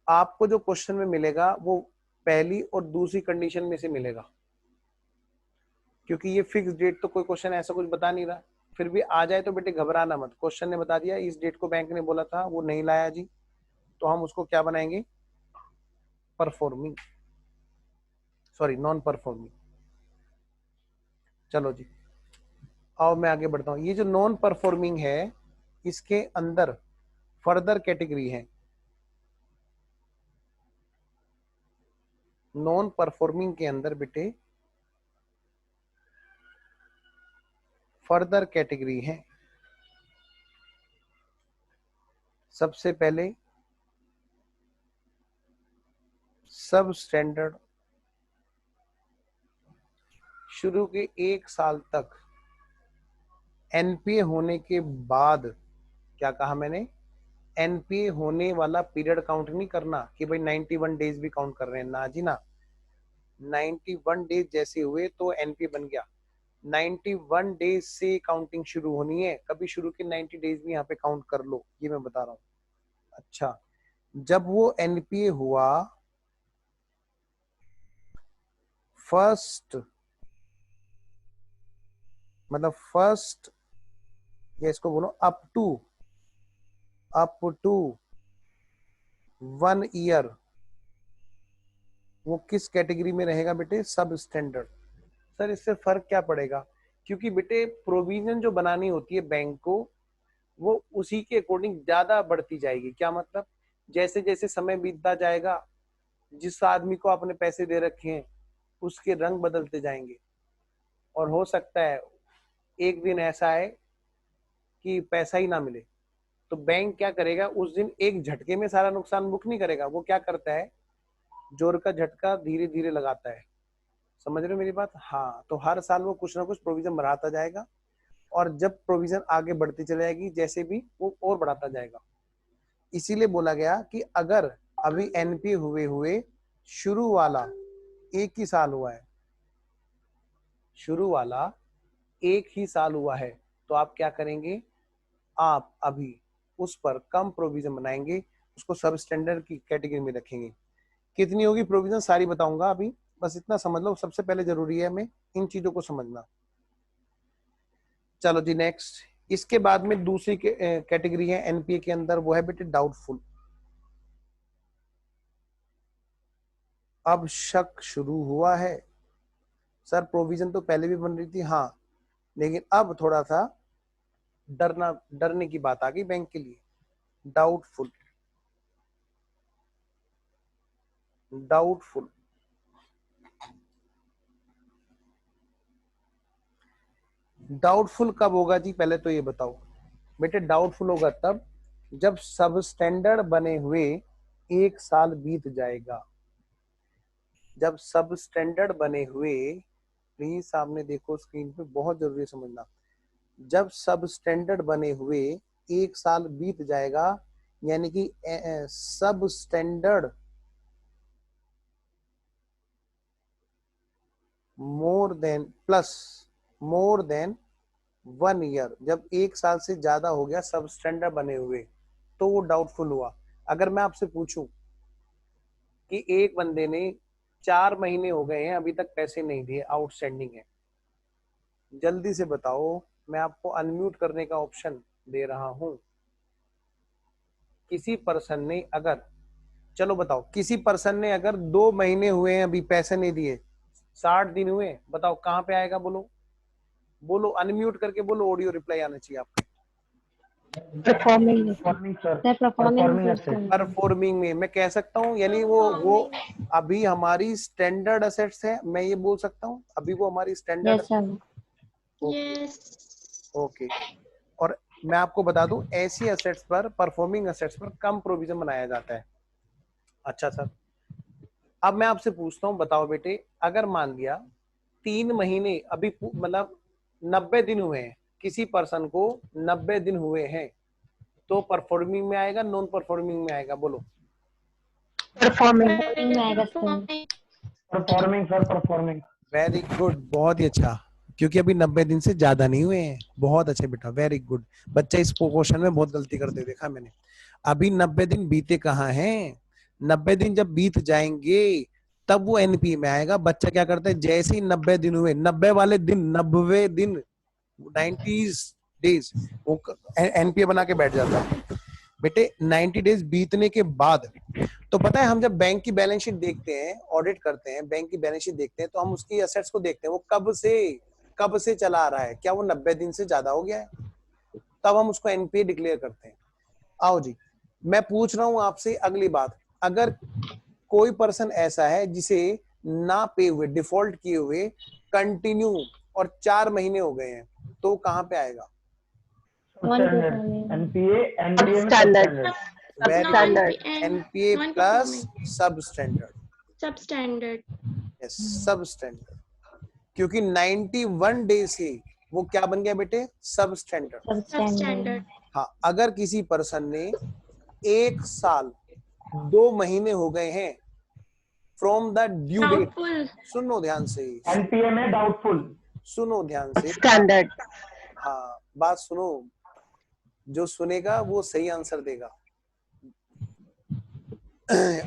आपको जो क्वेश्चन में मिलेगा वो पहली और दूसरी कंडीशन में से मिलेगा, क्योंकि ये फिक्स डेट तो कोई क्वेश्चन ऐसा कुछ बता नहीं रहा। फिर भी आ जाए तो बेटे घबराना मत, क्वेश्चन ने बता दिया इस डेट को बैंक ने बोला था, वो नहीं लाया जी, तो हम उसको क्या बनाएंगे, परफॉर्मिंग, सॉरी नॉन परफॉर्मिंग। चलो जी, आओ मैं आगे बढ़ता हूं। ये जो नॉन परफॉर्मिंग है इसके अंदर फर्दर कैटेगरी है। नॉन परफॉर्मिंग के अंदर बेटे फर्दर कैटेगरी है। सबसे पहले सब स्टैंडर्ड, शुरू के 1 साल तक एनपीए होने के बाद, क्या कहा मैंने, एनपीए होने वाला पीरियड काउंट नहीं करना कि भाई 91 डेज भी काउंट कर रहे हैं, ना जी ना। 91 डेज जैसे हुए तो एनपीए बन गया। 91 डेज से काउंटिंग शुरू होनी है, कभी शुरू के 90 डेज भी यहाँ पे काउंट कर लो, ये मैं बता रहा हूँ। अच्छा, जब वो एनपीए हुआ फर्स्ट, मतलब फर्स्ट, या इसको बोलो अप टू 1 ईयर, वो किस कैटेगरी में रहेगा बेटे, सब स्टैंडर्ड। सर इससे फर्क क्या पड़ेगा, क्योंकि बेटे प्रोविजन जो बनानी होती है बैंक को वो उसी के अकॉर्डिंग ज्यादा बढ़ती जाएगी। क्या मतलब, जैसे जैसे समय बीतता जाएगा जिस आदमी को आपने पैसे दे रखे हैं उसके रंग बदलते जाएंगे, और हो सकता है एक दिन ऐसा है कि पैसा ही ना मिले, तो बैंक क्या करेगा उस दिन एक झटके में सारा नुकसान बुक नहीं करेगा, वो क्या करता है जोर का झटका धीरे धीरे लगाता है। समझ रहे हो मेरी बात, हाँ। तो हर साल वो कुछ ना कुछ प्रोविजन बढ़ाता जाएगा, और जब प्रोविजन आगे बढ़ती चली जाएगी जैसे भी वो और बढ़ाता जाएगा। इसीलिए बोला गया कि अगर अभी एनपी हुए हुए शुरू वाला 1 ही साल हुआ है, शुरू वाला 1 ही साल हुआ है, तो आप क्या करेंगे, आप अभी उस पर कम प्रोविजन बनाएंगे, उसको सब स्टैंडर्ड की कैटेगरी में रखेंगे। कितनी होगी प्रोविजन सारी बताऊंगा, अभी बस इतना समझ लो, सबसे पहले जरूरी है हमें इन चीजों को समझना। चलो जी नेक्स्ट, इसके बाद में दूसरी कैटेगरी है एनपीए के अंदर, वो है बेटे डाउटफुल। अब शक शुरू हुआ है, सर प्रोविजन तो पहले भी बन रही थी, हाँ, लेकिन अब थोड़ा सा डरने की बात आ गई बैंक के लिए। डाउटफुल, डाउटफुल, डाउटफुल कब होगा जी, पहले तो ये बताओ बेटे। डाउटफुल होगा तब जब सब स्टैंडर्ड बने हुए 1 साल बीत जाएगा। जब सब स्टैंडर्ड बने हुए, प्लीज सामने देखो स्क्रीन पे, बहुत जरूरी है समझना। जब सब स्टैंडर्ड बने हुए 1 साल बीत जाएगा, यानी कि सब स्टैंडर्ड मोर देन प्लस मोर देन 1 ईयर, जब 1 साल से ज्यादा हो गया सब स्टैंडर्ड बने हुए, तो वो डाउटफुल हुआ। अगर मैं आपसे पूछूं कि एक बंदे ने 4 महीने हो गए हैं अभी तक पैसे नहीं दिए, आउटस्टैंडिंग है, जल्दी से बताओ, मैं आपको अनम्यूट करने का ऑप्शन दे रहा हूं। किसी पर्सन ने अगर, चलो बताओ, किसी पर्सन ने अगर 2 महीने हुए हैं अभी पैसे नहीं दिए, 60 दिन हुए, बताओ कहाँ पे आएगा? बोलो बोलो, अनम्यूट करके बोलो, ऑडियो रिप्लाई आना चाहिए आपको। Performing performing sir, performing performing asset, performing में मैं कह सकता हूँ, यानी वो अभी हमारी स्टैंडर्ड असेट्स है, मैं ये बोल सकता हूँ अभी वो हमारी स्टैंडर्ड। Yes sir. ओके। और मैं आपको बता दूं, ऐसी असेट्स पर, परफॉर्मिंग असेट्स पर कम प्रोविजन बनाया जाता है। अच्छा सर, अब मैं आपसे पूछता हूँ, बताओ बेटे, अगर मान लिया 3 महीने अभी मतलब 90 दिन हुए हैं, किसी पर्सन को 90 दिन हुए हैं, तो परफॉर्मिंग में आएगा, नॉन परफॉर्मिंग में आएगा? बोलो। परफॉर्मिंग में आएगा sir. Performing sir, performing. Very good, बहुत ही अच्छा, क्योंकि अभी 90 दिन से ज्यादा नहीं हुए हैं। बहुत अच्छे बेटा, वेरी गुड। बच्चा इस क्वेश्चन में बहुत गलती करते देखा मैंने। अभी 90 दिन बीते कहाँ हैं? 90 दिन जब बीत जाएंगे तब वो एनपीए में आएगा। बच्चा क्या करता है, जैसे ही 90 दिन हुए, 90 वाले दिन, 90वें दिन, 90 डेज, वो एनपीए बना के बैठ जाता है। बेटे 90 डेज बीतने के बाद, तो पता है हम जब बैंक की बैलेंस शीट देखते हैं, ऑडिट करते हैं, बैंक की बैलेंस शीट देखते हैं, तो हम उसकी एसेट्स को देखते हैं, वो कब से चला आ रहा है, क्या वो 90 दिन से ज्यादा हो गया है, तब हम उसको एनपीए डिक्लेयर करते हैं। आओ जी, मैं पूछ रहा हूं आपसे अगली बात, अगर कोई पर्सन ऐसा है जिसे ना पे हुए, डिफॉल्ट किए हुए कंटिन्यू और 4 महीने हो गए हैं, तो कहां पे आएगा? स्टैंडर्ड, एनपीए, एनपीए में सब standard standard. Very standard NPA plus सब स्टैंडर्ड, सबस्टैंडर्ड। यस सब स्टैंडर्ड, क्योंकि 91 डेज से वो क्या बन गया बेटे? सब स्टैंडर्ड। सबस्टैंडर्ड। हाँ, अगर किसी पर्सन ने 1 साल 2 महीने हो गए हैं from the due date, doubtful. सुनो ध्यान से, एनपीए में डाउटफुल। सुनो ध्यान से, स्टैंडर्ड हाँ बात सुनो, जो सुनेगा वो सही आंसर देगा।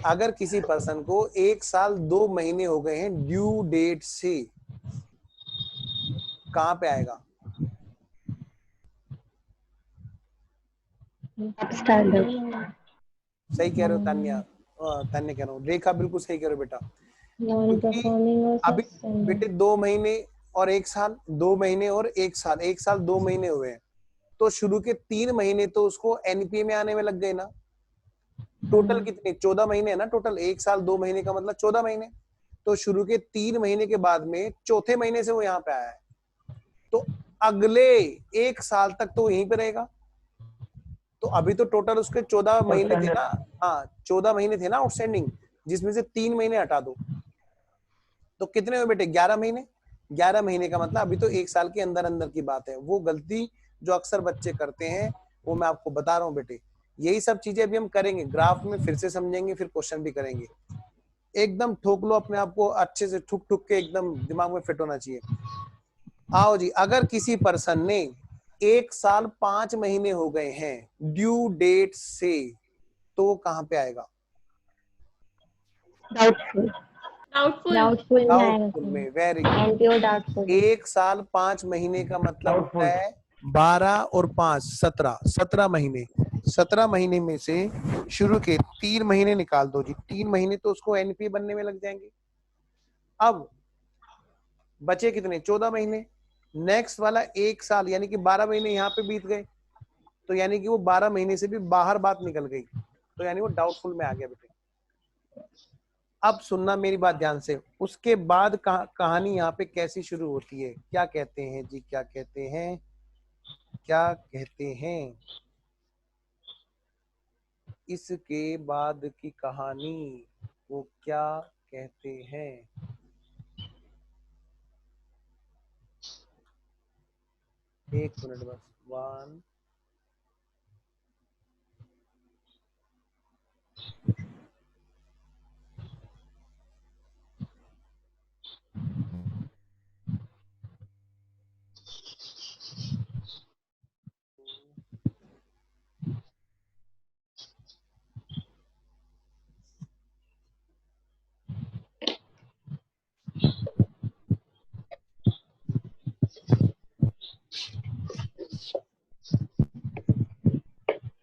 अगर किसी पर्सन को 1 साल 2 महीने हो गए हैं ड्यू डेट से, कहां पे आएगा? स्टैंडर्ड सही कह रहे हो तान्या, तान्या कह रहा हूँ, रेखा बिल्कुल सही कह रहे हो बेटा, नॉन क्योंकि परफॉर्मिंग और अभी सब बेटे 2 महीने और 1 साल, 2 महीने और 1 साल, 1 साल 2 महीने हुए हैं, तो शुरू के 3 महीने तो उसको एनपीए में आने में लग गए ना। टोटल कितने? 14 महीने है ना टोटल, 1 साल 2 महीने का मतलब 14 महीने, तो शुरू के 3 महीने के बाद में चौथे महीने से वो यहाँ पे आया है, तो अगले 1 साल तक तो यहीं पे रहेगा। तो अभी तो टोटल उसके 14 महीने थे ना, हाँ 14 महीने थे ना आउटस्टैंडिंग, जिसमें से 3 महीने हटा दो, तो कितने हुए बेटे? 11 महीने। 11 महीने का मतलब अभी तो 1 साल के अंदर अंदर की बात है। वो गलती जो अक्सर बच्चे करते हैं, वो मैं आपको बता रहा हूँ बेटे, यही सब चीजें अभी हम करेंगे, ग्राफ में फिर से समझेंगे, फिर क्वेश्चन भी करेंगे। एकदम ठोक लो अपने आप को अच्छे से, ठुक ठुक के एकदम दिमाग में फिट होना चाहिए। आओ जी, अगर किसी पर्सन ने 1 साल 5 महीने हो गए हैं ड्यू डेट से, तो कहां पे आएगा? Doubtful doubtful. डाउटफुल में आएगा डाउटफुल में, वेरी गुड। एनपीओ डाउटफुल 1 साल 5 महीने का मतलब होता डाउटफुल। है 12 और 5 17, 17 महीने। 17 महीने में से शुरू के 3 महीने निकाल दो जी, 3 महीने तो उसको एनपीए बनने में लग जाएंगे। अब बचे कितने? 14 महीने। नेक्स्ट वाला 1 साल, यानी कि 12 महीने यहाँ पे बीत गए, तो यानी कि वो 12 महीने से भी बाहर बात निकल गई, तो यानी वो डाउटफुल में आ गया बेटे। अब सुनना मेरी बात ध्यान से, उसके बाद कहानी यहाँ पे कैसी शुरू होती है, क्या कहते हैं जी, क्या कहते हैं, क्या कहते हैं, इसके बाद की कहानी वो क्या कहते हैं? एक मिनट बस, वन,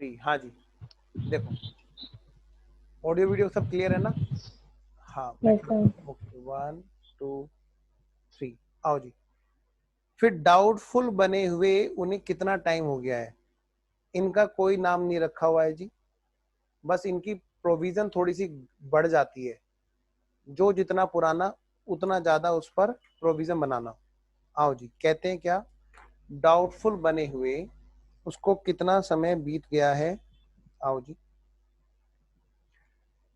20। हाँ जी, देखो ऑडियो वीडियो सब क्लियर है ना? हाँ Yes, sir. ओके 1 2 3 आओ जी। फिर डाउटफुल बने हुए उन्हें कितना टाइम हो गया है? इनका कोई नाम नहीं रखा हुआ है जी, बस इनकी प्रोविजन थोड़ी सी बढ़ जाती है, जो जितना पुराना उतना ज्यादा उस पर प्रोविजन बनाना। आओ जी, कहते हैं क्या? डाउटफुल बने हुए उसको कितना समय बीत गया है? आओ जी,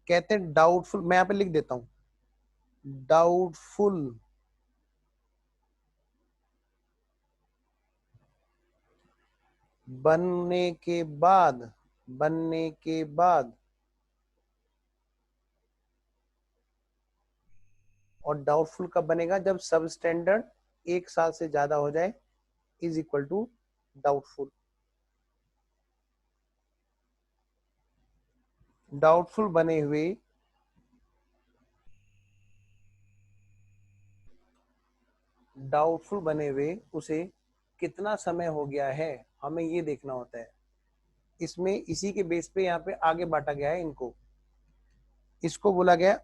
कहते हैं डाउटफुल, मैं यहाँ पे लिख देता हूं, डाउटफुल बनने के बाद और डाउटफुल कब बनेगा? जब सब स्टैंडर्ड 1 साल से ज्यादा हो जाए, is equal to doubtful. Doubtful बने हुए उसे कितना समय हो गया है, हमें ये देखना होता है। इसमें इसी के बेस पे यहाँ पे आगे बांटा गया है इनको। इसको बोला गया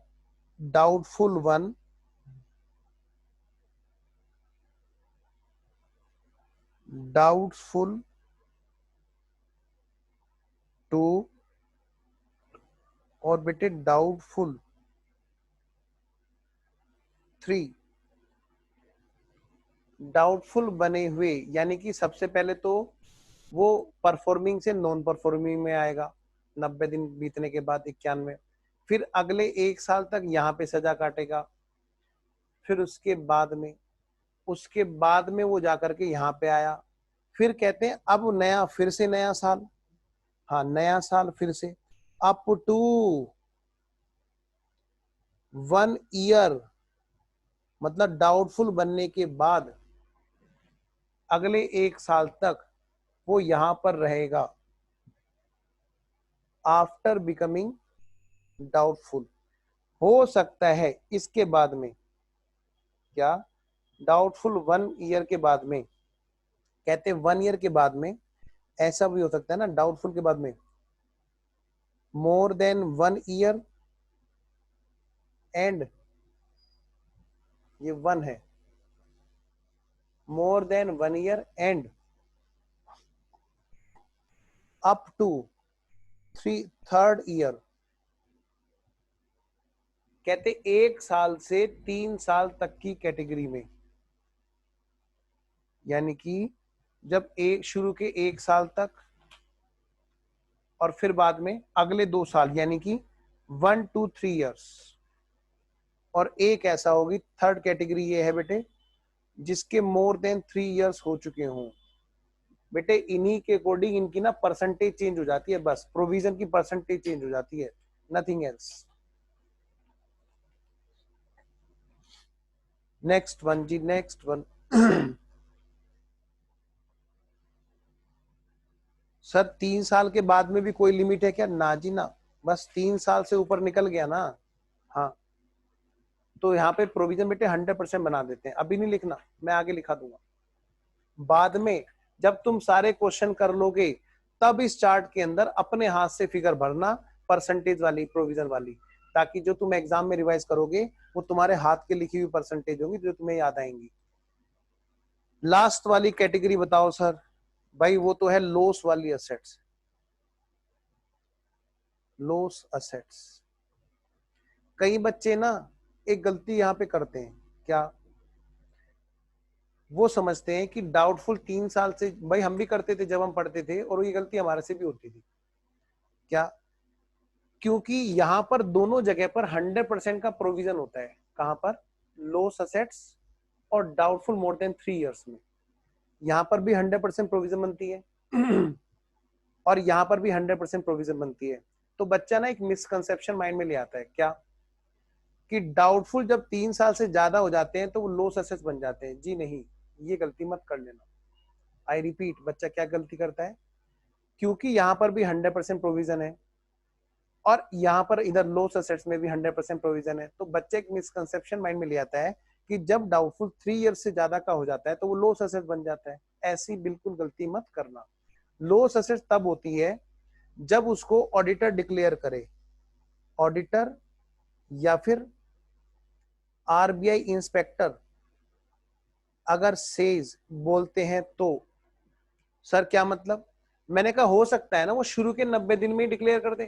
डाउटफुल 1, डाउटफुल 2 और बेटे डाउटफुल 3। डाउटफुल बने हुए यानी कि सबसे पहले तो वो परफॉर्मिंग से नॉन परफॉर्मिंग में आएगा 90 दिन बीतने के बाद, 91। फिर अगले 1 साल तक यहाँ पे सजा काटेगा। फिर उसके बाद में वो जाकर के यहाँ पे आया। फिर कहते हैं अब नया, फिर से नया साल, हाँ नया साल फिर से अप टू 1 ईयर, मतलब डाउटफुल बनने के बाद अगले 1 साल तक वो यहां पर रहेगा आफ्टर बिकमिंग डाउटफुल। हो सकता है इसके बाद में क्या, डाउटफुल 1 ईयर के बाद में, कहते 1 ईयर के बाद में ऐसा भी हो सकता है ना, डाउटफुल के बाद में मोर देन 1 ईयर एंड, ये 1 है, more than 1 year and up to 3rd year. कहते 1 साल से 3 साल तक की कैटेगरी में, यानी कि जब एक शुरू के 1 साल तक और फिर बाद में अगले 2 साल, यानी कि 1 to 3 ईयर्स। और एक ऐसा होगी 3rd कैटेगरी, ये है बेटे जिसके मोर देन 3 ईयर्स हो चुके हों। बेटे इन्हीं के अकॉर्डिंग इनकी ना परसेंटेज चेंज हो जाती है, बस प्रोविजन की परसेंटेज चेंज हो जाती है, नथिंग एल्स। नेक्स्ट वन जी, नेक्स्ट वन। सर 3 साल के बाद में भी कोई लिमिट है क्या? ना जी ना, बस 3 साल से ऊपर निकल गया ना, हाँ तो यहाँ पे प्रोविजन बेटे 100% बना देते हैं। अभी नहीं लिखना, मैं आगे लिखा दूंगा बाद में। जब तुम सारे क्वेश्चन कर लोगे तब इस चार्ट के अंदर अपने हाथ से फिगर भरना, परसेंटेज वाली, प्रोविजन वाली, ताकि जो तुम एग्जाम में रिवाइज करोगे वो तुम्हारे हाथ के लिखी हुई परसेंटेज होंगी जो तुम्हें याद आएंगी। लास्ट वाली कैटेगरी बताओ सर। भाई वो तो है लॉस वाली असेट्स, लॉस असेट्स। कई बच्चे ना एक गलती यहाँ पे करते हैं, क्या? वो समझते हैं कि डाउटफुल 3 साल से, भाई हम भी करते थे जब हम पढ़ते थे और ये गलती हमारे से भी होती थी, क्या? क्योंकि यहाँ पर दोनों जगह पर 100% का प्रोविजन होता है। कहां पर? लॉस असेट्स और डाउटफुल मोर देन 3 ईयर्स में। यहाँ पर भी 100% प्रोविजन बनती है और यहाँ पर भी 100% प्रोविजन बनती है। तो बच्चा ना एक मिसकंसेप्शन माइंड में ले आता है, क्या कि डाउटफुल जब 3 साल से ज्यादा हो जाते हैं तो वो लॉस असेट्स बन जाते हैं। जी नहीं, ये गलती मत कर लेना। आई रिपीट, बच्चा क्या गलती करता है, क्योंकि यहाँ पर भी 100% प्रोविजन है और यहाँ पर इधर लॉस असेट्स में भी 100% प्रोविजन है, तो बच्चे एक मिसकंसेप्शन माइंड में ले आता है कि जब डाउटफुल 3 ईयर्स से ज्यादा का हो जाता है तो वो लॉस असेट्स बन जाता है। ऐसी बिल्कुल गलती मत करना। लॉस असेट्स तब होती है जब उसको ऑडिटर डिक्लेयर करे, ऑडिटर या फिर आरबीआई इंस्पेक्टर अगर सेज बोलते हैं तो। सर क्या मतलब? मैंने कहा हो सकता है ना वो शुरू के 90 दिन में ही डिक्लेयर कर दे,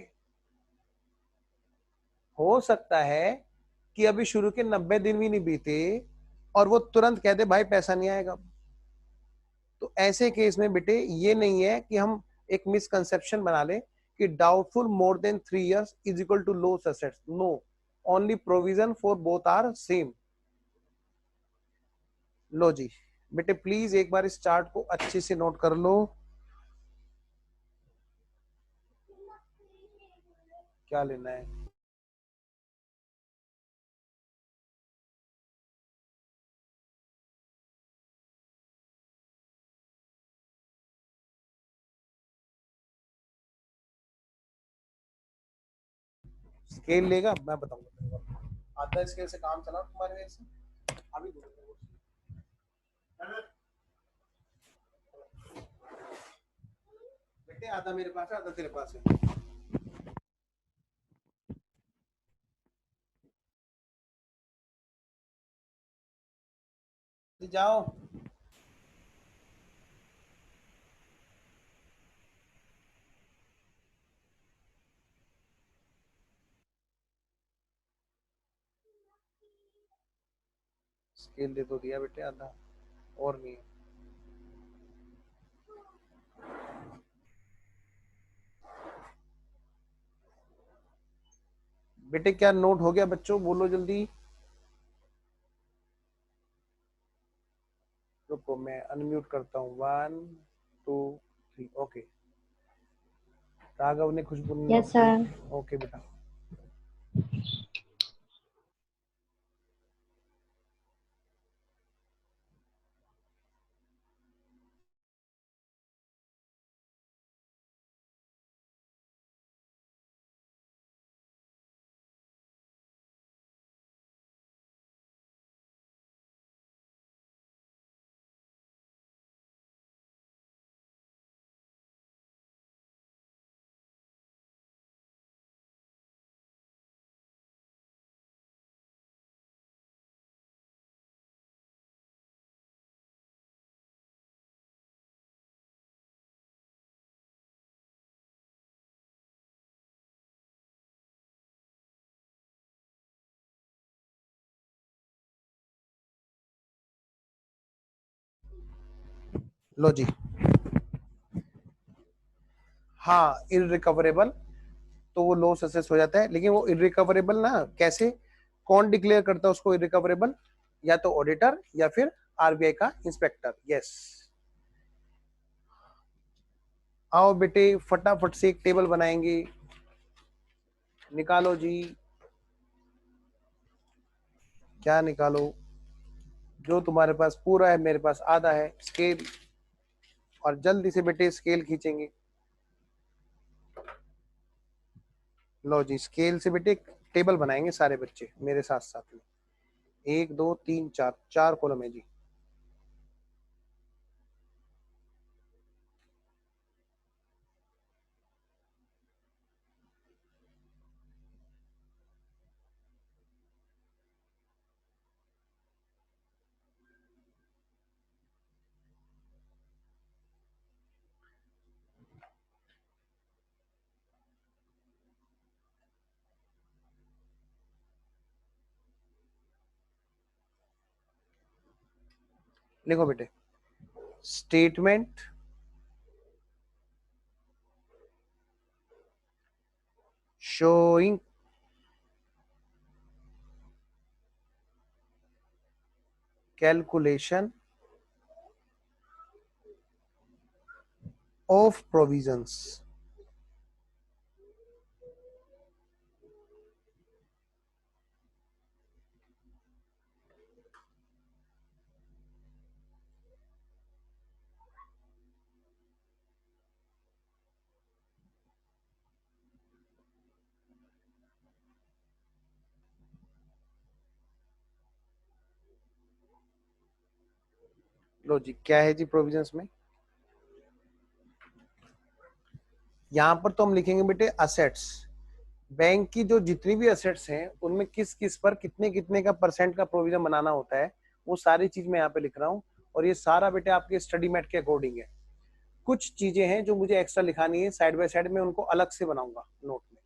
हो सकता है कि अभी शुरू के 90 दिन भी नहीं बीते और वो तुरंत कह दे भाई पैसा नहीं आएगा। तो ऐसे केस में बेटे ये नहीं है कि हम एक मिसकंसेप्शन बना ले कि doubtful more than 3 years is equal to loss assets. No, only provision for both are same. लो जी बेटे, प्लीज एक बार इस चार्ट को अच्छे से नोट कर लो। क्या लेना है? स्केल लेगा? मैं बताऊंगा तेरे को। आधा स्केल से काम चला तुम्हारे वजह से। अभी बोलो तेरे को। बेटे आधा मेरे पास है, आधा तेरे पास है। तो जाओ। स्केल दे तो दिया बेटे आधा, और नहीं है। बेटे क्या नोट हो गया बच्चों? बोलो जल्दी। रुको मैं अनम्यूट करता हूँ। 1 2 3 ओके। राघव ने खुशबू ने Yes, नोट sir. किया। ओके बेटा। लो जी। हाँ इनरिकवरेबल, तो वो लॉस असेस हो जाता है। लेकिन वो इनरिकवरेबल ना कैसे, कौन डिक्लेयर करता है उसको इनरिकवरेबल? या तो ऑडिटर या फिर आरबीआई का इंस्पेक्टर। यस। आओ बेटे फटाफट से एक टेबल बनाएंगे। निकालो जी। क्या निकालो? जो तुम्हारे पास पूरा है मेरे पास आधा है। स्केल, और जल्दी से बेटे स्केल खींचेंगे। लो जी स्केल से बेटे टेबल बनाएंगे सारे बच्चे मेरे साथ साथ में। 1 2 3 4, 4 कॉलम है जी। लिखो बेटे, statement showing calculation of provisions। लो जी क्या है जी प्रोविजंस में? यहाँ पर तो हम लिखेंगे बेटे असेट्स, बैंक की जो जितनी भी असेट्स हैं उनमें किस किस पर कितने कितने का परसेंट का प्रोविजन बनाना होता है, वो सारी चीज मैं यहाँ पे लिख रहा हूँ। और ये सारा बेटे आपके स्टडी मैट के अकॉर्डिंग है। कुछ चीजें हैं जो मुझे एक्स्ट्रा लिखानी है साइड बाय साइड में, उनको अलग से बनाऊंगा नोट में।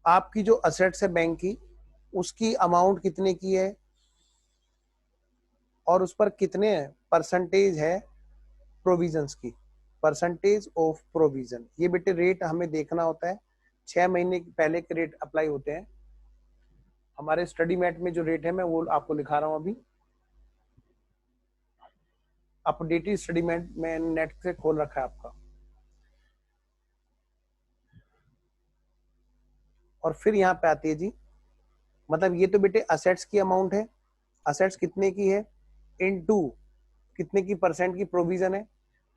आपकी जो असेट्स है बैंक की, उसकी अमाउंट कितने की है और उस पर कितने परसेंटेज है प्रोविजंस की, परसेंटेज ऑफ प्रोविजन। ये बेटे रेट हमें देखना होता है, 6 महीने पहले के रेट अप्लाई होते हैं। हमारे स्टडी मैट में जो रेट है मैं वो आपको लिखा रहा हूं अभी। अपडेटेड स्टडी मैट में नेट से खोल रखा है आपका। और फिर यहाँ पे आती है जी, मतलब ये तो बेटे असेट्स की अमाउंट है, असेट्स कितने की है इनटू कितने की परसेंट की प्रोविजन है।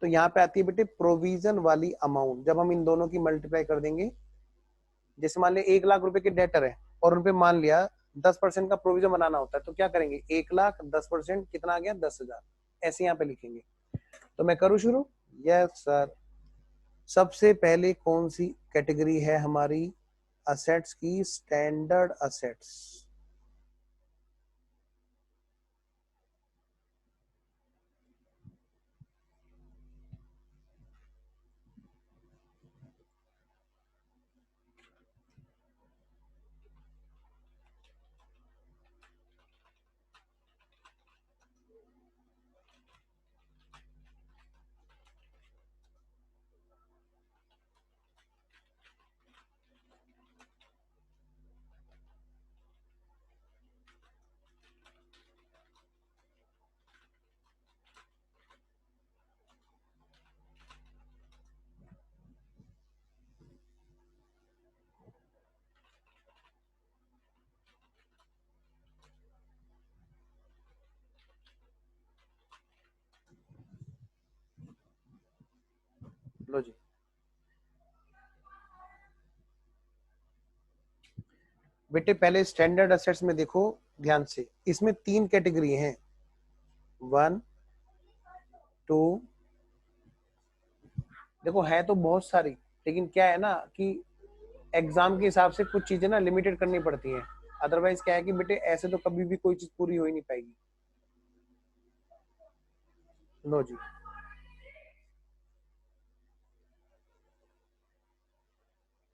तो यहाँ पे आती है बेटे प्रोविजन वाली अमाउंट। जब हम इन दोनों की मल्टीप्लाई कर देंगे, जैसे मान लिया 1 लाख रुपए के डेटर है और उनपे मान लिया 10% का प्रोविजन बनाना होता है, तो क्या करेंगे 1 लाख 10% कितना आ गया 10,000, ऐसे यहाँ पे लिखेंगे। तो मैं करूँ शुरू? Yes sir. सबसे पहले कौन सी कैटेगरी है हमारी असेट्स की? Standard assets. लो जी, बेटे पहले स्टैंडर्ड असेट्स में देखो ध्यान से, इसमें 3 कैटेगरी हैं, 1 2। देखो है तो बहुत सारी, लेकिन क्या है ना कि एग्जाम के हिसाब से कुछ चीजें ना लिमिटेड करनी पड़ती हैं। अदरवाइज क्या है कि बेटे ऐसे तो कभी भी कोई चीज पूरी हो ही नहीं पाएगी। लो जी,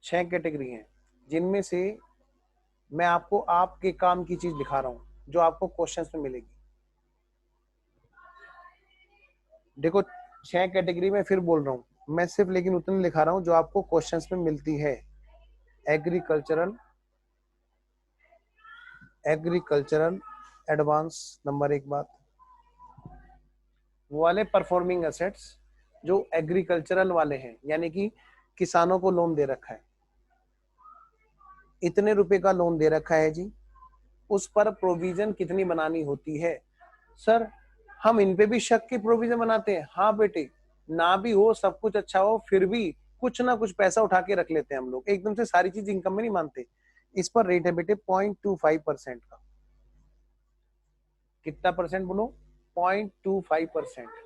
6 कैटेगरी हैं, जिनमें से मैं आपको आपके काम की चीज दिखा रहा हूं जो आपको क्वेश्चंस में मिलेगी। देखो 6 कैटेगरी में फिर बोल रहा हूं मैं, सिर्फ लेकिन उतने लिखा रहा हूं जो आपको क्वेश्चंस में मिलती है। एग्रीकल्चरल, एग्रीकल्चरल एडवांस नंबर 1 बात, वो वाले परफॉर्मिंग एसेट्स जो एग्रीकल्चरल वाले हैं, यानी कि किसानों को लोन दे रखा है, इतने रुपए का लोन दे रखा है जी, उस पर प्रोविजन कितनी बनानी होती है? सर हम इन पे भी शक की प्रोविजन बनाते हैं। हाँ बेटे, ना भी हो सब कुछ अच्छा हो फिर भी कुछ ना कुछ पैसा उठा के रख लेते हैं हम लोग, एकदम से सारी चीज इनकम में नहीं मानते। इस पर रेट है बेटे 0.25% का। कितना परसेंट बोलो? 0.25%।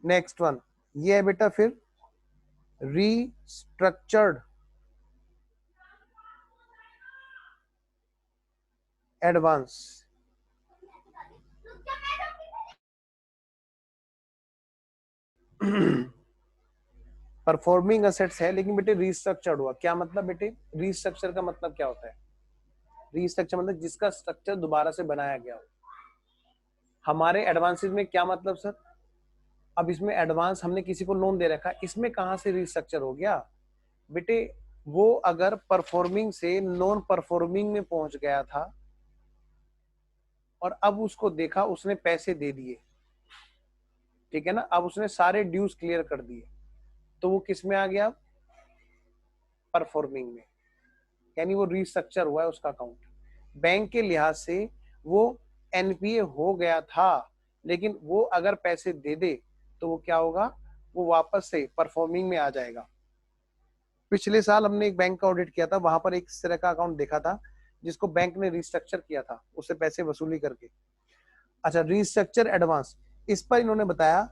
नेक्स्ट वन ये है बेटा फिर रीस्ट्रक्चर्ड एडवांस। परफॉर्मिंग असेट्स है लेकिन बेटे रीस्ट्रक्चर्ड हुआ। क्या मतलब बेटे रीस्ट्रक्चर का मतलब क्या होता है? रीस्ट्रक्चर मतलब जिसका स्ट्रक्चर दोबारा से बनाया गया हो। हमारे एडवांसेस में क्या मतलब सर? अब इसमें एडवांस हमने किसी को लोन दे रखा, इसमें कहां से रीस्ट्रक्चर हो गया बेटे? वो अगर परफॉर्मिंग से नॉन परफॉर्मिंग में पहुंच गया था और अब उसको देखा, उसने पैसे दे दिए, ठीक है ना, अब उसने सारे ड्यूज क्लियर कर दिए, तो वो किस में आ गया? परफॉर्मिंग में, यानी वो रीस्ट्रक्चर हुआ है उसका अकाउंट। बैंक के लिहाज से वो एनपीए हो गया था, लेकिन वो अगर पैसे दे दे तो वो क्या होगा? वो वापस से परफॉर्मिंग में आ जाएगा। पिछले साल हमने एक बैंक का ऑडिट किया था, वहां पर एक इस तरह का अकाउंट देखा था जिसको बैंक ने रिस्ट्रक्चर किया था, उससे पैसे वसूली करके। अच्छा, रिस्ट्रक्चर एडवांस, इस पर इन्होंने बताया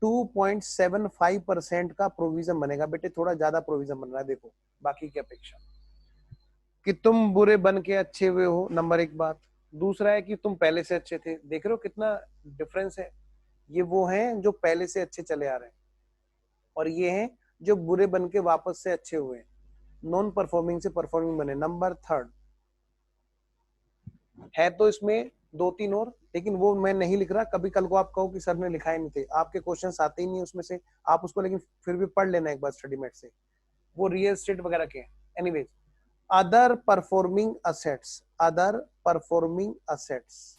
2.75% का प्रोविजन बनेगा। बेटे थोड़ा ज्यादा प्रोविजन बन रहा है, देखो बाकी की अपेक्षा, कि तुम बुरे बन के अच्छे हुए हो, नंबर एक बात। दूसरा है कि तुम पहले से अच्छे थे। देख रहे हो कितना डिफरेंस है। ये वो हैं जो पहले से अच्छे चले आ रहे हैं, और ये हैं जो बुरे बन के वापस से अच्छे हुए हैं, नॉन परफॉर्मिंग से परफॉर्मिंग बने। नंबर थर्ड है, तो इसमें दो तीन और, लेकिन वो मैं नहीं लिख रहा। कभी कल को आप कहो कि सर ने लिखाए नहीं थे, आपके क्वेश्चंस आते ही नहीं उसमें से, आप उसको लेकिन फिर भी पढ़ लेना एक बार स्टडी मेट से, वो रियल एस्टेट वगैरह के। Anyways, other performing assets, other performing assets,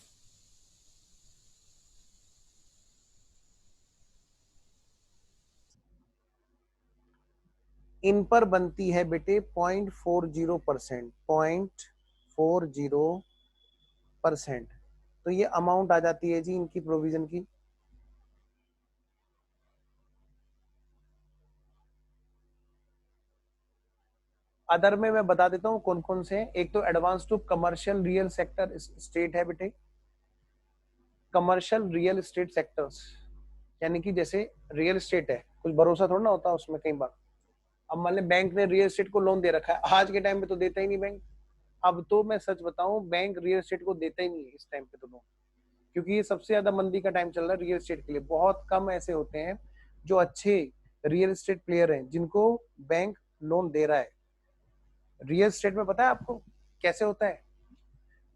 इन पर बनती है बेटे 0.40%, 0.40%। तो ये अमाउंट आ जाती है जी इनकी प्रोविजन की। अदर में मैं बता देता हूँ कौन कौन से हैं। एक तो advance to commercial real sector state है बेटे, कमर्शियल रियल एस्टेट सेक्टर्स, यानी कि जैसे रियल एस्टेट है, कुछ भरोसा थोड़ा ना होता उसमें कई बार। अब मान ले बैंक ने रियल एस्टेट को लोन दे रखा है, आज के टाइम पे तो देता ही नहीं बैंक। अब तो मैं सच बताऊं, बैंक रियल एस्टेट को देता ही नहीं है इस टाइम पे तो लोन, क्योंकि ये सबसे ज्यादा मंदी का टाइम चल रहा है रियल एस्टेट के लिए। बहुत कम ऐसे होते हैं जो अच्छे रियल एस्टेट प्लेयर हैं जिनको बैंक लोन दे रहा है। रियल एस्टेट में पता है आपको कैसे होता है,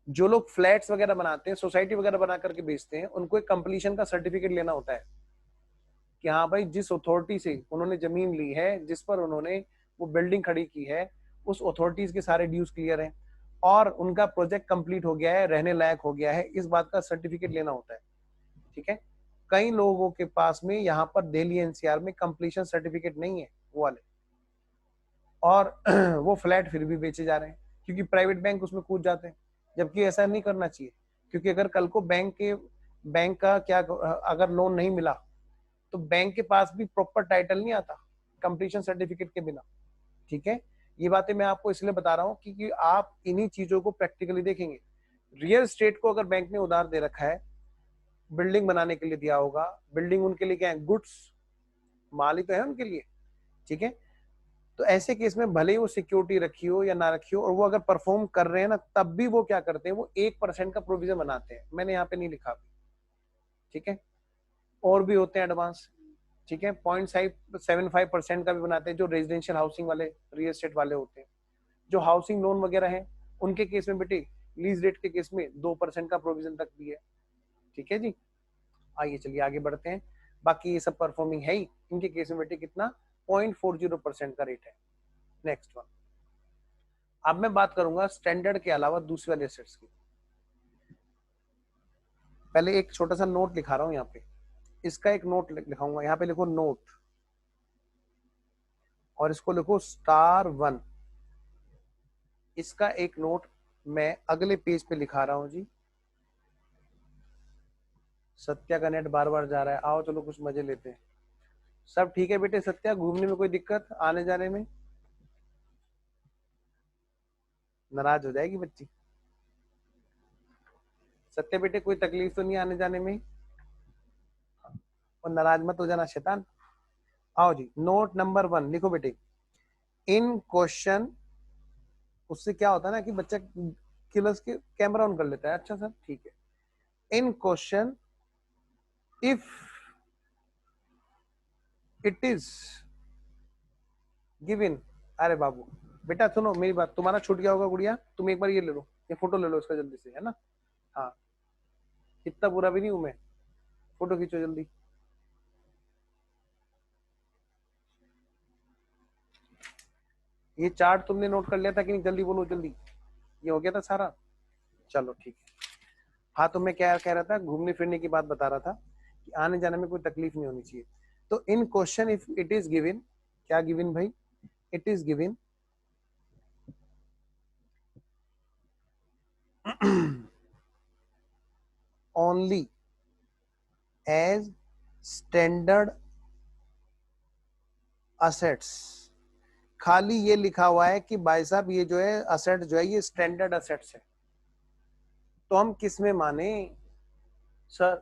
जो लोग फ्लैट्स वगैरह बनाते हैं, सोसाइटी वगैरह बना करके बेचते हैं, उनको एक कंप्लीशन का सर्टिफिकेट लेना होता है कि हाँ भाई जिस अथॉरिटी से उन्होंने जमीन ली है, जिस पर उन्होंने वो बिल्डिंग खड़ी की है, उस अथॉरिटीज के सारे ड्यूज क्लियर हैं और उनका प्रोजेक्ट कंप्लीट हो गया है, रहने लायक हो गया है, इस बात का सर्टिफिकेट लेना होता है। ठीक है, कई लोगों के पास में यहाँ पर दिल्ली एनसीआर में कंप्लीशन सर्टिफिकेट नहीं है वो वाले, और वो फ्लैट फिर भी बेचे जा रहे हैं क्योंकि प्राइवेट बैंक उसमें कूद जाते हैं। जबकि ऐसा नहीं करना चाहिए, क्योंकि अगर कल को बैंक का क्या, अगर लोन नहीं मिला तो बैंक के पास भी प्रॉपर टाइटल नहीं आता कंप्लीशन सर्टिफिकेट के बिना। ठीक है, ये बातें मैं आपको इसलिए बता रहा हूँ क्योंकि आप इन्हीं चीजों को प्रैक्टिकली देखेंगे। रियल स्टेट को अगर बैंक ने उधार दे रखा है, बिल्डिंग बनाने के लिए दिया होगा, बिल्डिंग उनके लिए क्या है, गुड्स, माल ही तो है उनके लिए। ठीक है, तो ऐसे केस में भले ही वो सिक्योरिटी रखी हो या ना रखी हो, और वो अगर परफॉर्म कर रहे हैं ना, तब भी वो क्या करते हैं, वो 1% का प्रोविजन बनाते हैं। मैंने यहाँ पे नहीं लिखा। ठीक है, और भी होते हैं एडवांस। ठीक है, 0.75% का भी बनाते हैं जो रेजिडेंशियल हाउसिंग वाले रियल एस्टेट वाले होते हैं। जो हाउसिंग लोन वगैरह है उनके केस में बेटे, लीज रेट के केस में 2% का प्रोविजन तक भी है। ठीक है जी, आइए चलिए आगे बढ़ते हैं। बाकी ये सब परफॉर्मिंग है ही, इनके केस में बेटे कितना, 0.40% का रेट है। नेक्स्ट वन, अब मैं बात करूंगा स्टैंडर्ड के अलावा दूसरे वाले एसेट्स की। पहले एक छोटा सा नोट लिखा रहा हूं यहाँ पे, इसका एक नोट लिखाऊंगा। यहाँ पे लिखो नोट, और इसको लिखो *1। इसका एक नोट मैं अगले पेज पे लिखा रहा हूं जी। सत्या का नेट बार बार जा रहा है, आओ चलो कुछ मजे लेते हैं। सब ठीक है बेटे? सत्या, घूमने में कोई दिक्कत, आने जाने में? नाराज हो जाएगी बच्ची। सत्या बेटे, कोई तकलीफ तो नहीं आने जाने में? और नाराज मत हो जाना शैतान। आओ जी, नोट नंबर 1 लिखो बेटे। इन क्वेश्चन, उससे क्या होता है ना कि बच्चा क्लास के कैमरा ऑन कर लेता है। अच्छा सर ठीक है। In question if it is given, अरे बाबू बेटा सुनो मेरी बात, तुम्हारा छूट गया होगा गुड़िया, तुम एक बार ये ले लो, ये फोटो ले लो इसका जल्दी से, है ना? हाँ, इतना बुरा भी नहीं हूं मैं, फोटो खींचो जल्दी। ये चार्ट तुमने नोट कर लिया था कि नहीं? जल्दी बोलो जल्दी। ये हो गया था सारा? चलो ठीक है। हाँ, तो मैं क्या कह रहा था, घूमने फिरने की बात बता रहा था कि आने जाने में कोई तकलीफ नहीं होनी चाहिए। तो in question if it is given, क्या गिवन भाई? It is given only as standard assets खाली ये लिखा हुआ है कि भाई साहब ये जो है असेट जो है ये स्टैंडर्ड असेट्स है, तो हम किस में माने? सर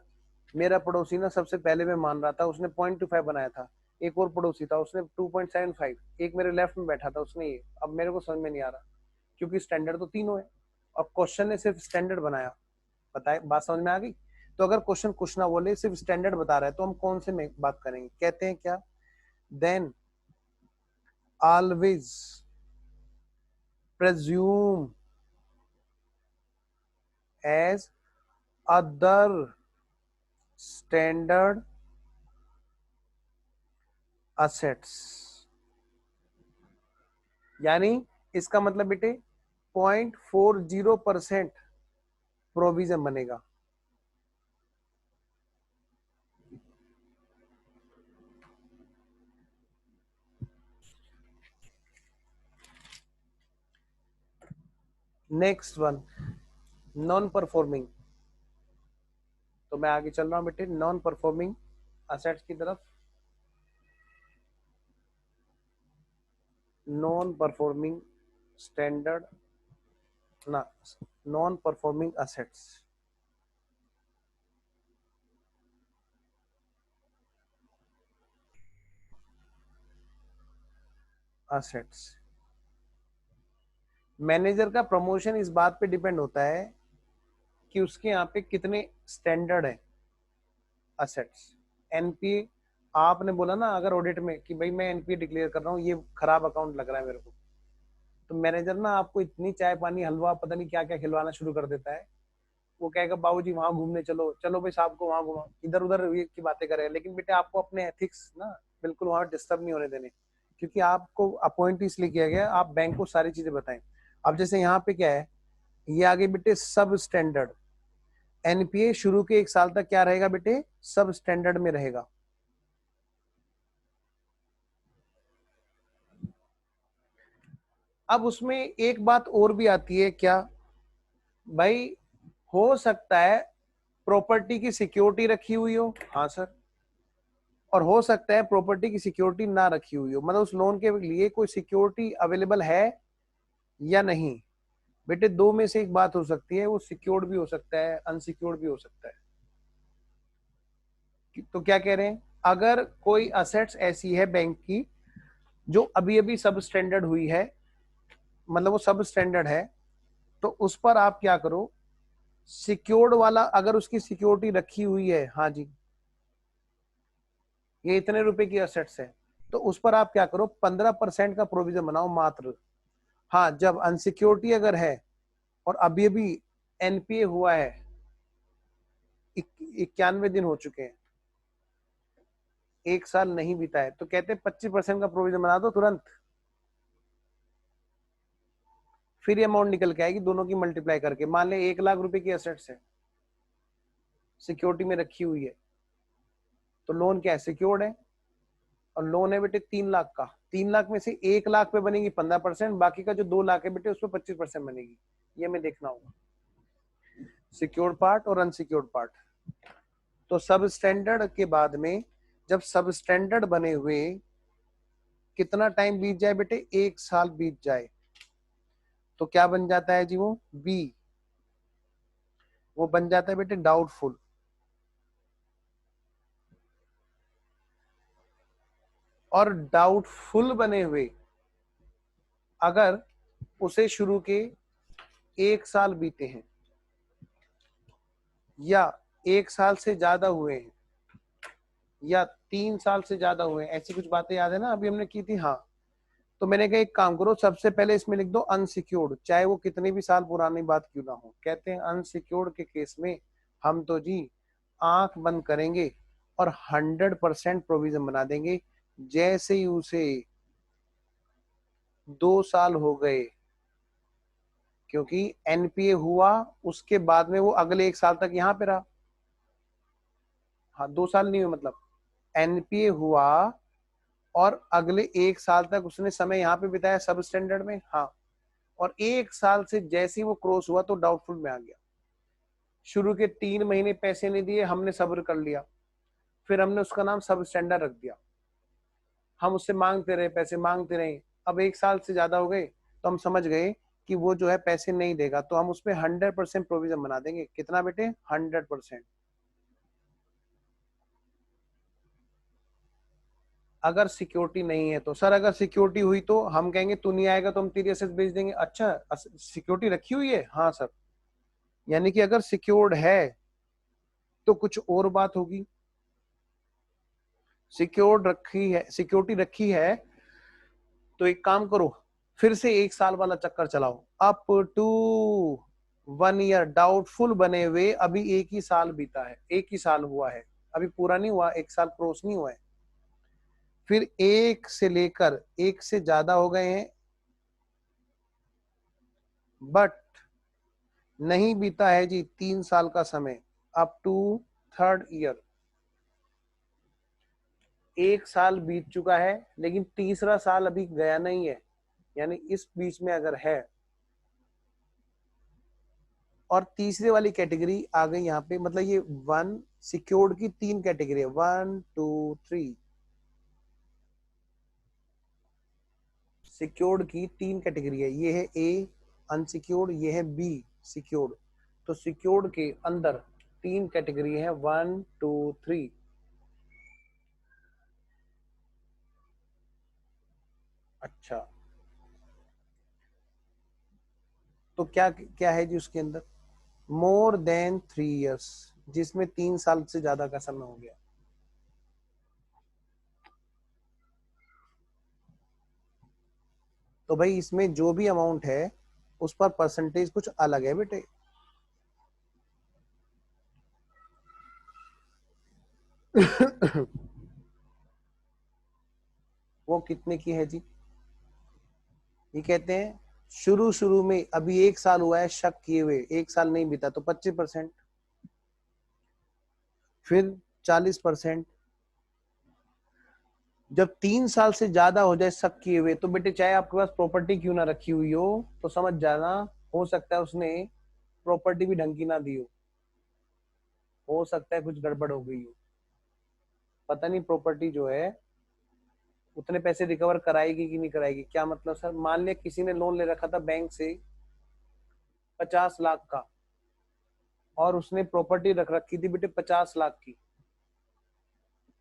मेरा पड़ोसी ना सबसे पहले में मान रहा था, उसने 0.25 बनाया था, एक और पड़ोसी था उसने 2.75, एक मेरे लेफ्ट में बैठा था उसने ये। अब मेरे को समझ में नहीं आ रहा क्योंकि स्टैंडर्ड तो तीनों है और क्वेश्चन ने सिर्फ स्टैंडर्ड बनाया। बताए, बात समझ में आ गई? तो अगर क्वेश्चन कुछ ना बोले सिर्फ स्टैंडर्ड बता रहा है तो हम कौन से में बात करेंगे? कहते हैं क्या, then always presume as other standard assets। यानी इसका मतलब बेटे 0.40% प्रोविजन बनेगा। Next one, non performing. तो मैं आगे चल रहा हूं बेटे नॉन परफॉर्मिंग असेट्स की तरफ। नॉन परफॉर्मिंग स्टैंडर्ड ना, non performing assets. Assets manager का प्रमोशन इस बात पे डिपेंड होता है कि उसके यहाँ पे कितने स्टैंडर्ड है असेट्स। एनपीए आपने बोला ना अगर ऑडिट में कि भाई मैं एनपीए डिक्लेयर कर रहा हूँ, ये खराब अकाउंट लग रहा है मेरे को, तो मैनेजर ना आपको इतनी चाय पानी हलवा पता नहीं क्या क्या खिलवाना शुरू कर देता है। वो कहेगा बाबूजी वहां घूमने चलो, चलो भाई साहब को वहां घुमा, इधर उधर की बातें करेगा। लेकिन बेटे आपको अपने एथिक्स ना बिल्कुल वहां डिस्टर्ब नहीं होने देने, क्योंकि आपको अपॉइंट इसलिए किया गया आप बैंक को सारी चीजें बताएं। अब जैसे यहाँ पे क्या है, ये आगे बेटे सब स्टैंडर्ड एनपीए शुरू के 1 साल तक क्या रहेगा बेटे, सब स्टैंडर्ड में रहेगा। अब उसमें एक बात और भी आती है क्या भाई, हो सकता है प्रॉपर्टी की सिक्योरिटी रखी हुई हो, हाँ सर, और हो सकता है प्रॉपर्टी की सिक्योरिटी ना रखी हुई हो, मतलब उस लोन के लिए कोई सिक्योरिटी अवेलेबल है या नहीं। बेटे दो में से एक बात हो सकती है, वो सिक्योर्ड भी हो सकता है अनसिक्योर्ड भी हो सकता है। तो क्या कह रहे हैं, अगर कोई असेट्स ऐसी है बैंक की जो अभी अभी सब स्टैंडर्ड हुई है, मतलब वो सब स्टैंडर्ड है, तो उस पर आप क्या करो, सिक्योर्ड वाला अगर उसकी सिक्योरिटी रखी हुई है, हाँ जी ये इतने रुपए की असेट्स है, तो उस पर आप क्या करो 15% का प्रोविजन बनाओ मात्र। हाँ जब अनसिक्योरिटी अगर है और अभी अभी एनपीए हुआ है, 91 दिन हो चुके हैं, 1 साल नहीं बीता है, तो कहते हैं 25% का प्रोविजन बना दो तुरंत, फिर ये अमाउंट निकल के आएगी दोनों की मल्टीप्लाई करके। मान ले 1 लाख रुपए की एसेट्स है सिक्योरिटी में रखी हुई है, तो लोन क्या है, सिक्योर्ड है, और लोन है बेटे 3 लाख का, 3 लाख में से 1 लाख पे बनेगी 15%, बाकी का जो 2 लाख है बेटे उस पर 25% बनेगी। ये हमें देखना होगा, सिक्योर्ड पार्ट और अनसिक्योर्ड पार्ट। तो सब स्टैंडर्ड के बाद में जब सब स्टैंडर्ड बने हुए कितना टाइम बीत जाए बेटे, 1 साल बीत जाए, तो क्या बन जाता है जी, वो बी, वो बन जाता है बेटे डाउटफुल। और डाउटफुल बने हुए अगर उसे शुरू के 1 साल बीते हैं या 1 साल से ज्यादा हुए हैं या 3 साल से ज्यादा हुए हैं, ऐसी कुछ बातें याद है ना अभी हमने की थी, हाँ, तो मैंने कहा एक काम करो सबसे पहले इसमें लिख दो अनसिक्योर्ड, चाहे वो कितने भी साल पुरानी बात क्यों ना हो। कहते हैं अनसिक्योर्ड के केस में हम तो जी आंख बंद करेंगे और 100% प्रोविजन बना देंगे। जैसे ही उसे 2 साल हो गए, क्योंकि एनपीए हुआ उसके बाद में वो अगले 1 साल तक यहाँ पे रहा, हाँ 2 साल नहीं हुए मतलब एनपीए हुआ और अगले 1 साल तक उसने समय यहाँ पे बिताया सब स्टैंडर्ड में, हाँ, और 1 साल से जैसे ही वो क्रॉस हुआ तो डाउटफुल में आ गया। शुरू के 3 महीने पैसे नहीं दिए, हमने सब्र कर लिया, फिर हमने उसका नाम सब स्टैंडर्ड रख दिया, हम उससे मांगते रहे पैसे मांगते रहे, अब 1 साल से ज्यादा हो गए तो हम समझ गए कि वो जो है पैसे नहीं देगा, तो हम उसमें 100% प्रोविजन बना देंगे। कितना बेटे? 100%। अगर सिक्योरिटी नहीं है तो सर, अगर सिक्योरिटी हुई तो हम कहेंगे तू नहीं आएगा तो हम तेरी एसेट बेच देंगे। अच्छा, सिक्योरिटी रखी हुई है? हाँ सर। यानी कि अगर सिक्योर्ड है तो कुछ और बात होगी। सिक्योर्ड रखी है, सिक्योरिटी रखी है, तो एक काम करो, फिर से 1 साल वाला चक्कर चलाओ। अप टू 1 ईयर डाउटफुल बने हुए अभी 1 ही साल बीता है, 1 ही साल हुआ है, अभी पूरा नहीं हुआ, 1 साल क्रॉस नहीं हुआ है। फिर 1 से लेकर 1 से ज्यादा हो गए हैं, बट नहीं बीता है जी 3 साल का समय, अप टू 3rd ईयर। 1 साल बीत चुका है लेकिन तीसरा साल अभी गया नहीं है, यानी इस बीच में अगर है, और तीसरे वाली कैटेगरी आ गई यहाँ पे, मतलब ये 1 सिक्योर्ड की 3 कैटेगरी है, 1 2 3 सिक्योर्ड की 3 कैटेगरी है। ये है ए अनसिक्योर्ड, ये है बी सिक्योर्ड। तो सिक्योर्ड के अंदर 3 कैटेगरी है, 1 2 3। अच्छा, तो क्या क्या है जी उसके अंदर? मोर देन 3 इयर्स, जिसमें 3 साल से ज्यादा का समय हो गया। तो भाई इसमें जो भी अमाउंट है उस पर परसेंटेज कुछ अलग है बेटे। वो कितने की है जी? ये कहते हैं शुरू शुरू में, अभी 1 साल हुआ है शक किए हुए, 1 साल नहीं बीता तो 25%, फिर 40%। जब 3 साल से ज्यादा हो जाए शक किए हुए, तो बेटे चाहे आपके पास प्रॉपर्टी क्यों ना रखी हुई हो, तो समझ जाना हो सकता है उसने प्रॉपर्टी भी ढंग की ना दी हो सकता है कुछ गड़बड़ हो गई हो, पता नहीं प्रॉपर्टी जो है उतने पैसे रिकवर कराएगी कि नहीं कराएगी। क्या मतलब सर? मान लिया किसी ने लोन ले रखा था बैंक से 50 लाख का, और उसने प्रॉपर्टी रख रखी थी बेटे 50 लाख की।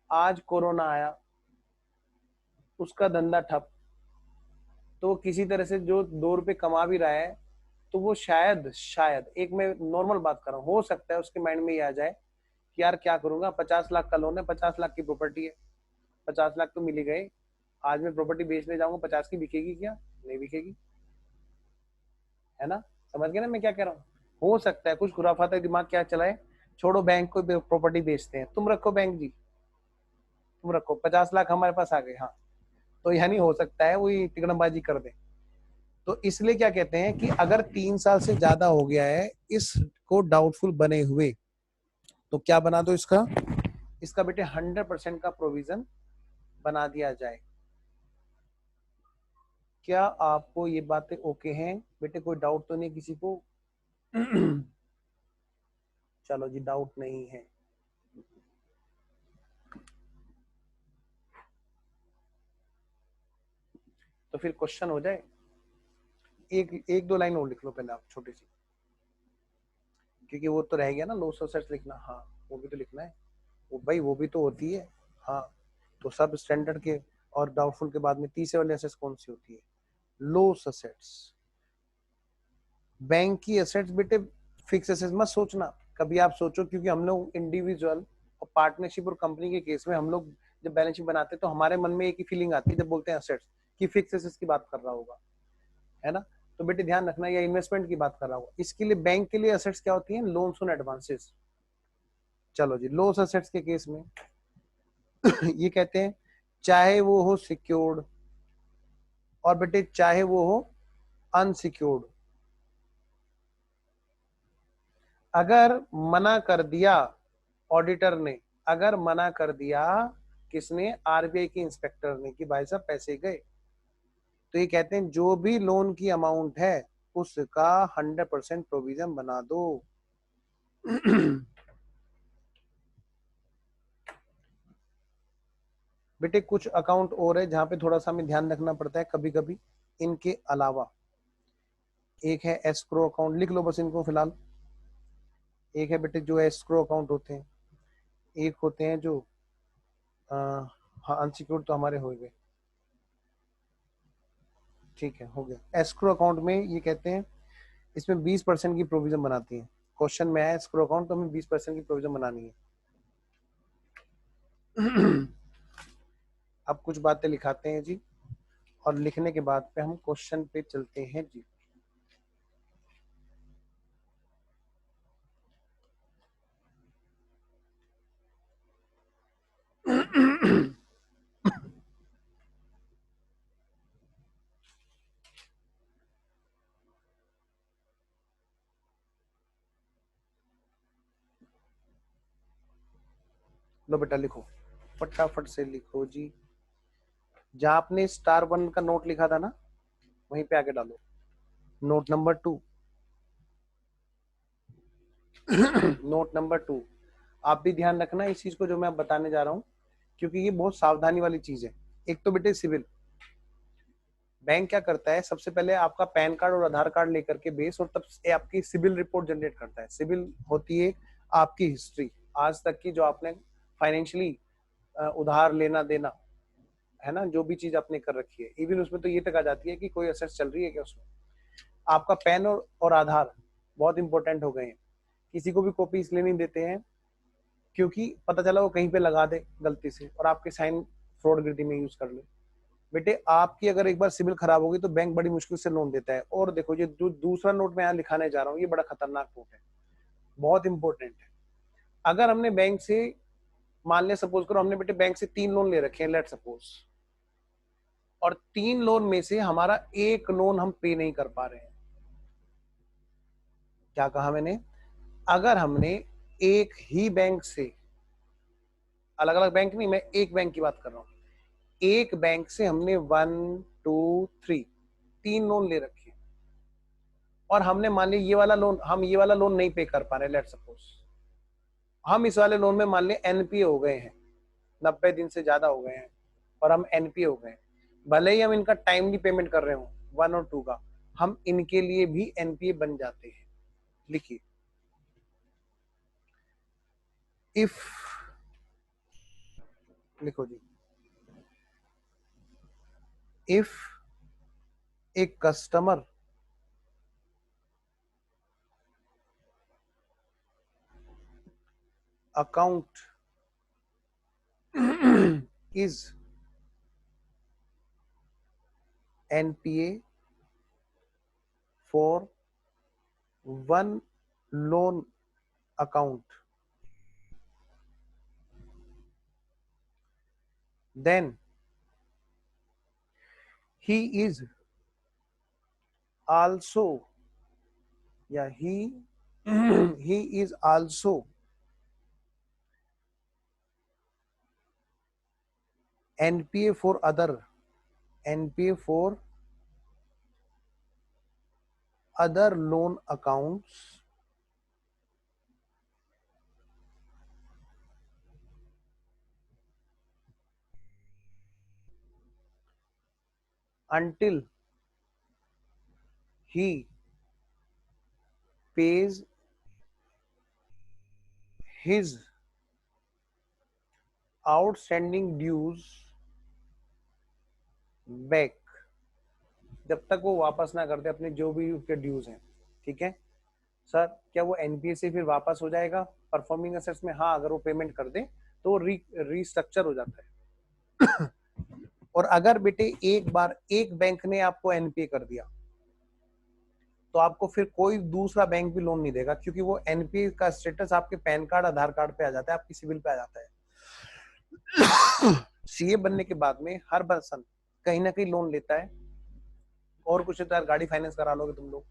आज कोरोना आया, उसका धंधा ठप, तो वो किसी तरह से जो 2 रुपए कमा भी रहा है, तो वो शायद शायद एक, मैं नॉर्मल बात कर रहा हूँ, हो सकता है उसके माइंड में ये आ जाए कि यार क्या करूंगा, 50 लाख का लोन है, 50 लाख की प्रॉपर्टी है, 50 लाख तो मिल ही गए, आज मैं प्रॉपर्टी बेचने जाऊंगा 50 की, बिकेगी क्या? नहीं बिकेगी, है ना? समझ गए ना मैं क्या कह रहा हूँ? हो सकता है कुछ खुराफाता दिमाग क्या चलाए, छोड़ो बैंक को प्रॉपर्टी बेचते हैं, तुम रखो बैंक जी, तुम रखो 50 लाख हमारे पास आ गए, हाँ, तो यानी हो सकता है वही तिकड़मबाजी कर दे। तो इसलिए क्या कहते हैं कि अगर 3 साल से ज्यादा हो गया है इसको डाउटफुल बने हुए, तो क्या बना दो इसका, इसका बेटे 100% का प्रोविजन बना दिया जाए। क्या आपको ये बातें ओके हैं बेटे? कोई डाउट तो नहीं किसी को? चलो जी, डाउट नहीं है। तो फिर क्वेश्चन हो जाए, एक दो लाइन और लिख लो पहले आप छोटी सी, क्योंकि वो तो रह गया ना लॉस ऑफ सेट्स लिखना। हाँ, वो भी तो लिखना है, वो भाई वो भी तो होती है। हाँ, तो सब स्टैंडर्ड के और डाउटफुल के बाद में तीसरे वाली एसेट्स कौन सी होती है? Loss assets. बैंक की एसेट्स बेटे फिक्स एसेट्स मत सोचना कभी, आप सोचो, क्योंकि हम लोग इंडिविजुअल और पार्टनरशिप और कंपनी के केस में हम लोग जब बैलेंस शीट बनाते हैं तो हमारे मन में एक ही फीलिंग आती है जब बोलते हैं एसेट्स, कि फिक्स एसेट्स की बात कर रहा होगा, है ना? तो बेटे ध्यान रखना, या इन्वेस्टमेंट की बात कर रहा होगा। इसके लिए बैंक के लिए एसेट्स क्या होती हैं? लोन्स और एडवांसेस। चलो जी, लॉस एसेट्स के केस में ये कहते हैं चाहे वो हो सिक्योर्ड, और बेटे चाहे वो हो अनसिक्योर्ड, अगर मना कर दिया ऑडिटर ने, अगर मना कर दिया किसने? आरबीआई के इंस्पेक्टर ने, कि भाई साहब पैसे गए, तो ये कहते हैं जो भी लोन की अमाउंट है उसका 100% प्रोविजन बना दो। बेटे कुछ अकाउंट और है जहां पे थोड़ा सा हमें ध्यान रखना पड़ता है कभी कभी इनके अलावा। एक है एस्क्रो अकाउंट, लिख लो बस इनको फिलहाल। एक है बेटे जो एस्क्रो अकाउंट होते हैं, एक होते हैं जो हाँ अनसिक्योर्ड तो हमारे हो गए, ठीक है हो गया। एस्क्रो अकाउंट में ये कहते हैं इसमें 20% की प्रोविजन बनाती है। क्वेश्चन में आया एस्क्रो अकाउंट तो हमें 20% की प्रोविजन बनानी है। अब कुछ बातें लिखाते हैं जी, और लिखने के बाद पे हम क्वेश्चन पे चलते हैं जी। लो बेटा लिखो, फटाफट से लिखो जी। जहां आपने स्टार 1 का नोट लिखा था ना, वहीं पे आके डालो नोट नंबर 2। नोट नंबर 2, आप भी ध्यान रखना इस चीज को जो मैं अब बताने जा रहा हूँ, क्योंकि ये बहुत सावधानी वाली चीज है। एक तो बेटे सिविल बैंक क्या करता है, सबसे पहले आपका पैन कार्ड और आधार कार्ड लेकर के बेस, और तब से आपकी सिविल रिपोर्ट जनरेट करता है। सिविल होती है आपकी हिस्ट्री आज तक की, जो आपने फाइनेंशियली उधार लेना देना है ना, जो भी चीज आपने कर रखी है। इवन उसमें तो ये तक आ जाती है कि कोई असेट चल रही है क्या उसमें। आपका पैन और आधार बहुत इंपॉर्टेंट हो गए हैं। किसी को भी कॉपी इसलिए नहीं देते हैं क्योंकि पता चला वो कहीं पे लगा दे गलती से और आपके साइन फ्रॉड गिरती में यूज कर ले। बेटे आपकी अगर एक बार सिविल खराब होगी तो बैंक बड़ी मुश्किल से लोन देता है। और देखो ये दूसरा नोट मैं यहाँ लिखाने जा रहा हूँ, ये बड़ा खतरनाक नोट है, बहुत इंपॉर्टेंट है। अगर हमने बैंक से, मान लिया सपोज करो हमने बेटे बैंक से 3 लोन ले रखे हैं, लेट सपोज, और 3 लोन में से हमारा एक लोन हम पे नहीं कर पा रहे हैं। क्या कहा मैंने? अगर हमने एक ही बैंक से, अलग अलग बैंक नहीं, मैं एक बैंक की बात कर रहा हूं, एक बैंक से हमने 1 2 3 3 लोन ले रखे, और हमने मान लिया ये वाला लोन, हम ये वाला लोन नहीं पे कर पा रहे, लेट सपोज हम इस वाले लोन में मान लिया एनपीए हो गए हैं, 90 दिन से ज्यादा हो गए हैं और हम एनपीए हो गए। भले ही हम इनका टाइमली पेमेंट कर रहे हो 1 और 2 का, हम इनके लिए भी एनपीए बन जाते हैं। लिखिए, इफ, लिखो जी, if a customer account is NPA for one loan account, then he is also, yeah, he is also NPA for other loan accounts until he pays his outstanding dues back, जब तक वो वापस ना कर दे अपने जो भी उसके ड्यूज हैं। ठीक है सर, क्या वो एनपीए से फिर वापस हो जाएगा परफॉर्मिंग असेट्स में? हाँ, अगर वो पेमेंट कर दे तो रीस्ट्रक्चर हो जाता है। और अगर बेटे एक बार एक बैंक ने आपको एनपीए कर दिया तो आपको फिर कोई दूसरा बैंक भी लोन नहीं देगा, क्योंकि वो एनपीए का स्टेटस आपके पैन कार्ड आधार कार्ड पे आ जाता है, आपकी सिविल पे आ जाता है। सीए बनने के बाद में हर पर्सन कहीं ना कहीं लोन लेता है, और कुछ तो यार गाड़ी फाइनेंस करा लोगे तुम लोग,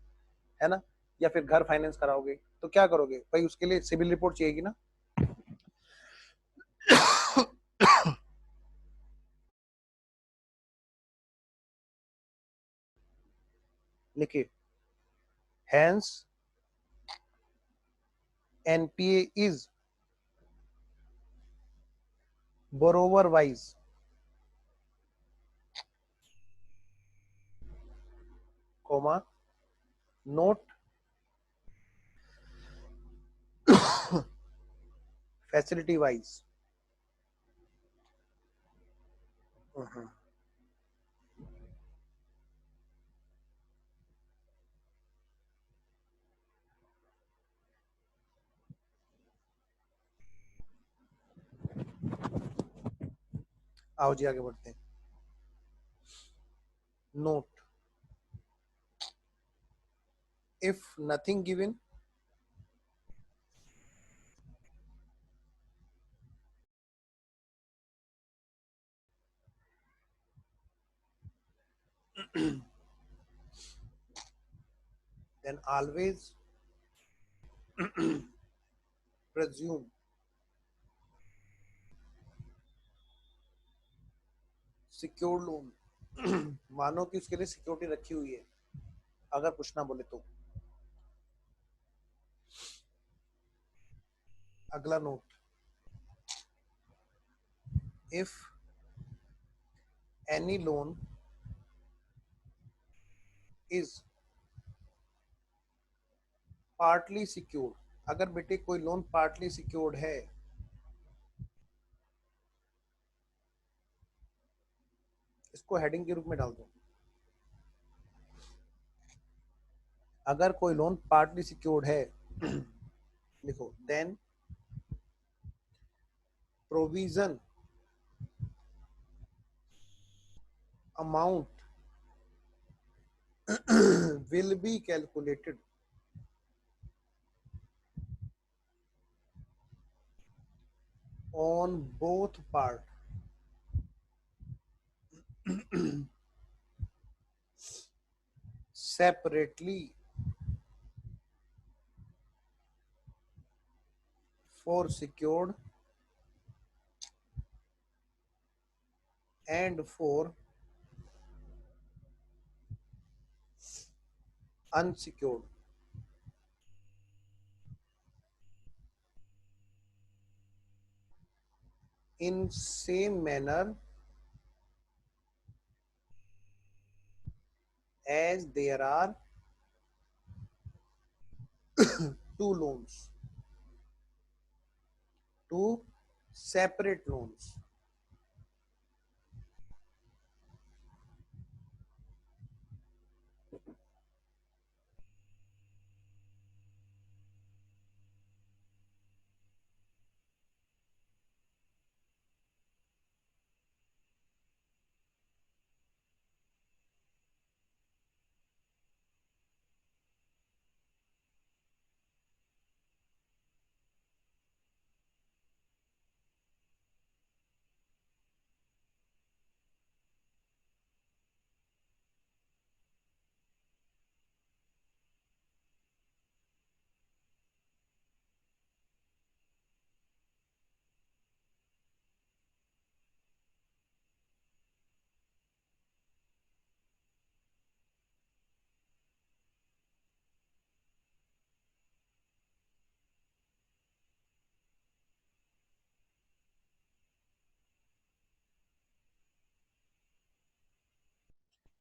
है ना, या फिर घर फाइनेंस कराओगे, तो क्या करोगे भाई, उसके लिए सिविल रिपोर्ट चाहिएगी ना। लिखिए, hence NPA is borrower wise, comma note facility wise आओ जी आगे बढ़ते हैं. Note: if nothing given, then always presume secured loan. मानो कि उसके लिए सिक्योरिटी रखी हुई है, अगर कुछ ना बोले तो. अगला note: if any loan is partly secured, अगर बेटे कोई लोन पार्टली सिक्योर्ड है, इसको हेडिंग के रूप में डाल दो. अगर कोई लोन पार्टली सिक्योर्ड है लिखो, then provision amount will be calculated on both part separately for secured and for unsecured. In same manner as there are two loans, two separate loans.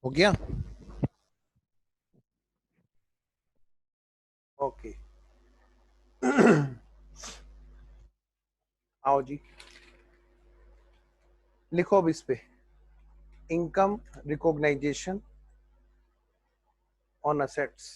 हो गया? ओके. आओ जी, लिखो अब इस पे इनकम रिकॉग्नाइजेशन ऑन असेट्स.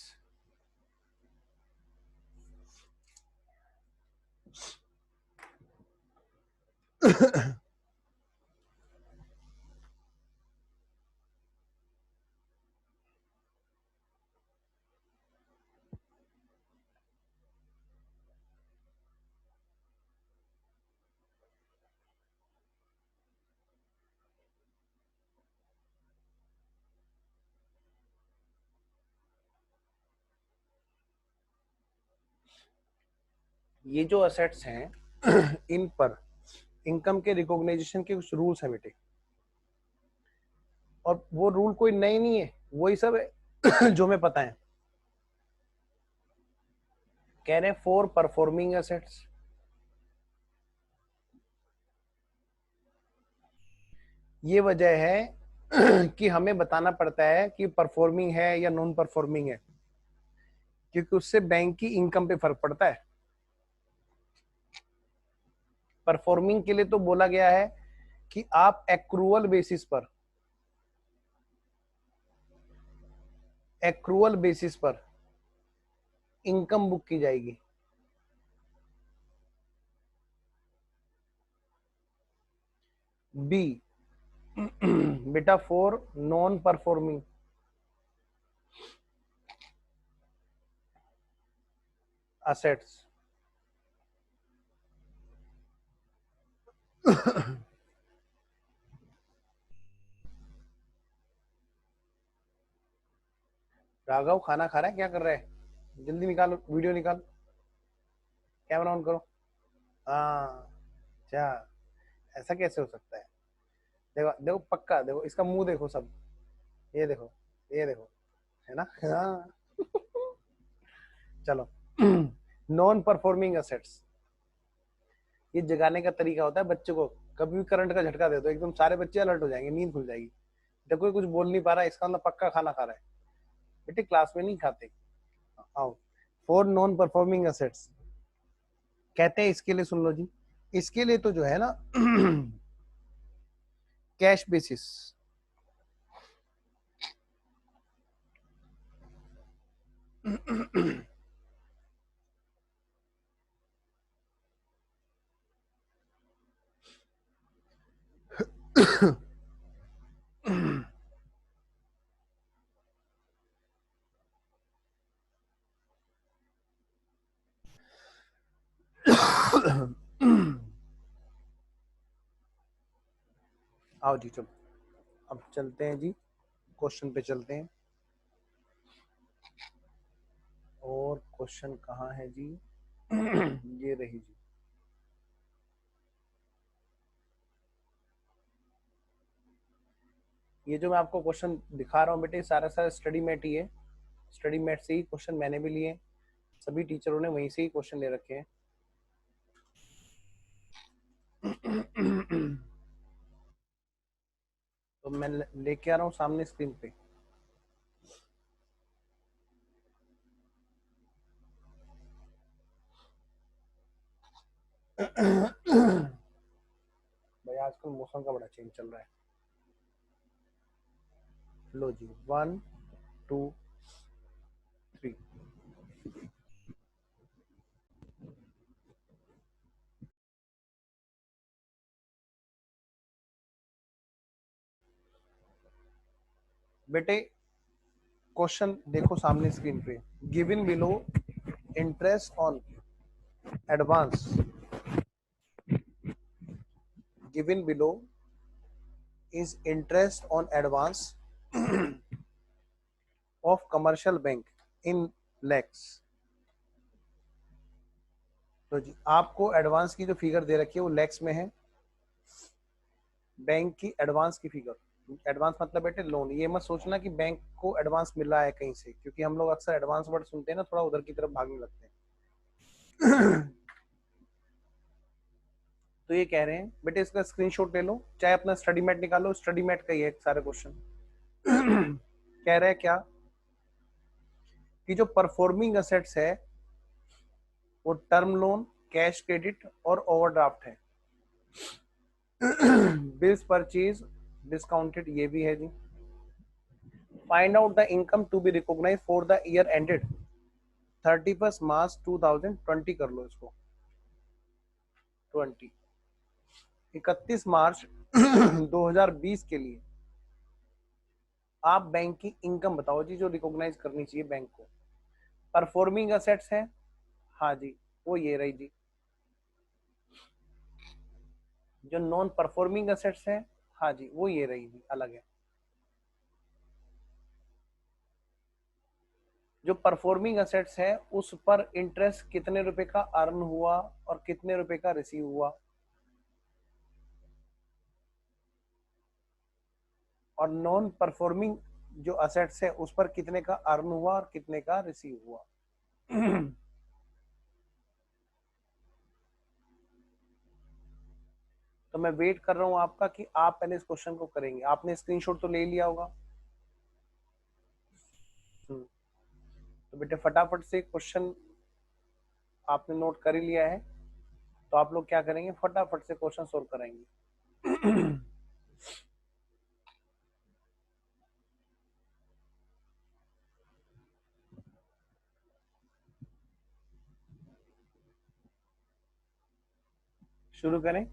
ये जो assets हैं इन पर इनकम के रिकॉग्नाइजेशन के कुछ रूल्स हैं बेटे, और वो रूल कोई नए नहीं है, वही सब है जो हमें पता है. कह रहे हैं फॉर परफॉर्मिंग असेट्स, ये वजह है कि हमें बताना पड़ता है कि परफॉर्मिंग है या नॉन परफॉर्मिंग है, क्योंकि उससे बैंक की इनकम पे फर्क पड़ता है। परफॉर्मिंग के लिए तो बोला गया है कि आप एक्रूअल बेसिस पर इनकम बुक की जाएगी। बी बेटा for non performing assets Raghav खाना खा रहा है, क्या कर रहा है? जल्दी निकालो, वीडियो निकाल, कैमरा ऑन करो। हाँ, अच्छा, ऐसा कैसे हो सकता है? देखो देखो, पक्का देखो, इसका मुंह देखो सब, ये देखो, ये देखो, है ना? हाँ। चलो, नॉन परफॉर्मिंग असेट्स, ये जगाने का तरीका होता है बच्चे को। कभी भी करंट का झटका दे दो, एकदम सारे बच्चे अलर्ट हो जाएंगे, नींद खुल जाएगी। देखो ये कुछ बोल नहीं पा रहा है, इसका मतलब पक्का खाना खा रहा है। बेटे क्लास में नहीं खाते। आओ, फॉर नॉन परफॉर्मिंग असेट्स कहते हैं इसके लिए, सुन लो जी, इसके लिए तो जो है ना कैश बेसिस, आओ जी चलो, अब चलते हैं जी, क्वेश्चन पे चलते हैं। और क्वेश्चन कहाँ है जी? ये रही जी। ये जो मैं आपको क्वेश्चन दिखा रहा हूँ बेटे, सारा सारा स्टडी मैट ही है। स्टडी मैट से ही क्वेश्चन मैंने भी लिए, सभी टीचरों ने वहीं से ही क्वेश्चन ले रखे हैं। तो मैं लेके आ रहा हूँ सामने स्क्रीन पे। भाई आजकल मौसम का बड़ा चेंज चल रहा है। लो जी, 1 2 3। बेटे क्वेश्चन देखो सामने स्क्रीन पे, given below interest on advance, given below is interest on advance of commercial bank in lakhs। तो जी आपको एडवांस की जो फिगर दे रखी है वो लैक्स में है, बैंक की एडवांस की फिगर। एडवांस मतलब बेटे लोन, ये मत सोचना कि बैंक को एडवांस मिल रहा है कहीं से, क्योंकि हम लोग अक्सर एडवांस वर्ड सुनते हैं ना, थोड़ा उधर की तरफ भागने लगते हैं। तो ये कह रहे हैं बेटे, इसका स्क्रीनशॉट ले लो, चाहे अपना स्टडी मैट निकालो, स्टडी मैट का ही है सारे क्वेश्चन। कह रहे हैं क्या कि जो परफॉर्मिंग असेट्स है वो टर्म लोन, कैश क्रेडिट और ओवरड्राफ्ट है। बिल्स परचेज डिस्काउंटेड ये भी है जी। Find out the income to be recognise for the year ended 31 March 2020, कर लो इसको 20, 31 मार्च 2020 के लिए आप बैंक की इनकम बताओ जी, जो रिकॉग्नाइज करनी चाहिए बैंक को। परफॉर्मिंग असेट्स है, हाँ जी वो ये रही जी। जो नॉन परफॉर्मिंग असेट्स है, हाँ जी वो ये रही जी, अलग है। जो परफॉर्मिंग असेट्स है उस पर इंटरेस्ट कितने रुपए का अर्न हुआ और कितने रुपए का रिसीव हुआ, और नॉन परफॉर्मिंग जो असेट्स है उस पर कितने का अर्न हुआ और कितने का रिसीव हुआ। तो मैं वेट कर रहा हूं आपका कि आप पहले इस क्वेश्चन को करेंगे। आपने स्क्रीनशॉट तो ले लिया होगा। तो बेटे फटाफट से क्वेश्चन आपने नोट कर ही लिया है, तो आप लोग क्या करेंगे, फटाफट से क्वेश्चन सोल्व कराएंगे। शुरू करें?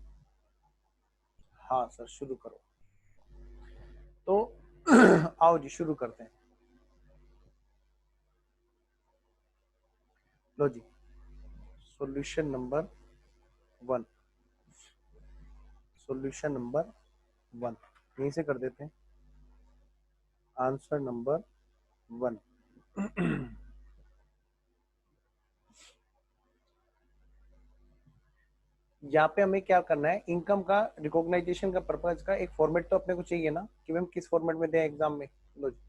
हाँ सर शुरू करो। तो आओ जी शुरू करते हैं। लो जी, सॉल्यूशन नंबर 1, सॉल्यूशन नंबर 1 यहीं से कर देते हैं। Answer number 1। यहाँ पे हमें क्या करना है, इनकम का रिकॉग्नाइजेशन का पर्पज का एक फॉर्मेट तो अपने को चाहिए ना, कि हम किस फॉर्मेट में दें एग्जाम में। लो जी,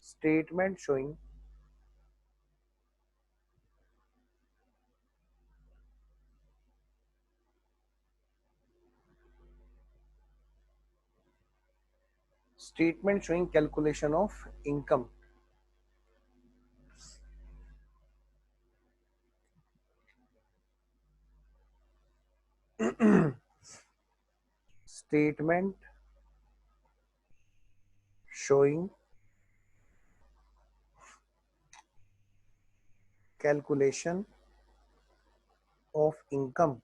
statement showing statement showing calculation of income, statement showing calculation of income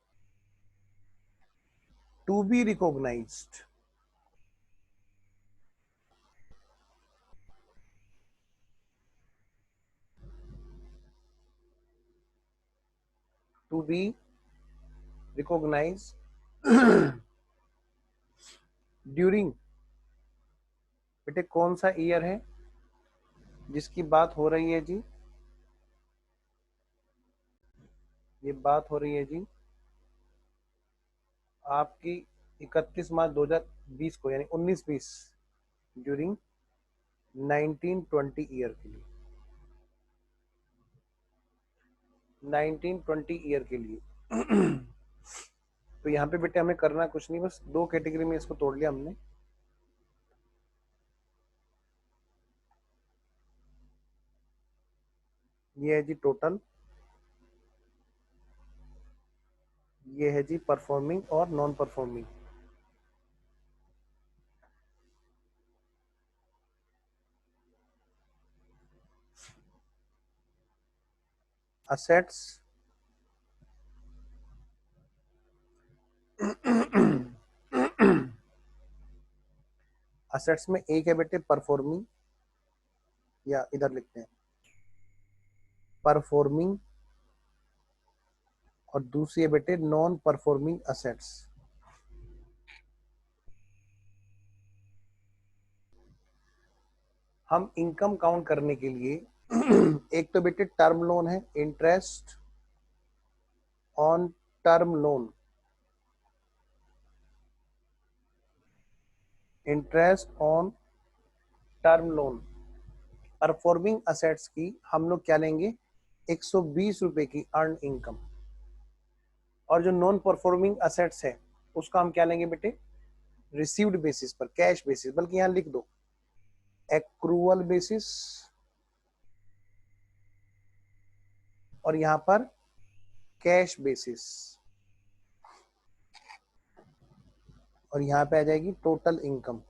to be recognized, to be recognized during, बेटे कौन सा ईयर है जिसकी बात हो रही है जी, ये बात हो रही है जी आपकी 31 मार्च 2020 को, यानी 19-20, ड्यूरिंग 1920 ईयर के लिए, 1920 ईयर के लिए। तो यहाँ पे बेटे हमें करना कुछ नहीं, बस दो कैटेगरी में इसको तोड़ लिया हमने। ये है जी टोटल, ये है जी परफॉर्मिंग और नॉन परफॉर्मिंग। असेट्स असेट्स में एक है बेटे परफॉर्मिंग, या इधर लिखते हैं परफॉर्मिंग, और दूसरी है बेटे नॉन परफॉर्मिंग असेट्स। हम इनकम काउंट करने के लिए एक तो बेटे टर्म लोन है, interest on term loan, interest on term loan. Performing assets की हम लोग क्या लेंगे, 120 रुपए की अर्न इनकम। और जो नॉन परफॉर्मिंग असेट्स है उसका हम क्या लेंगे बेटे, रिसीव्ड बेसिस पर, कैश बेसिस, बल्कि यहां लिख दो एक्रूअल बेसिस, और यहां पर कैश बेसिस, और यहां पे आ जाएगी टोटल इनकम।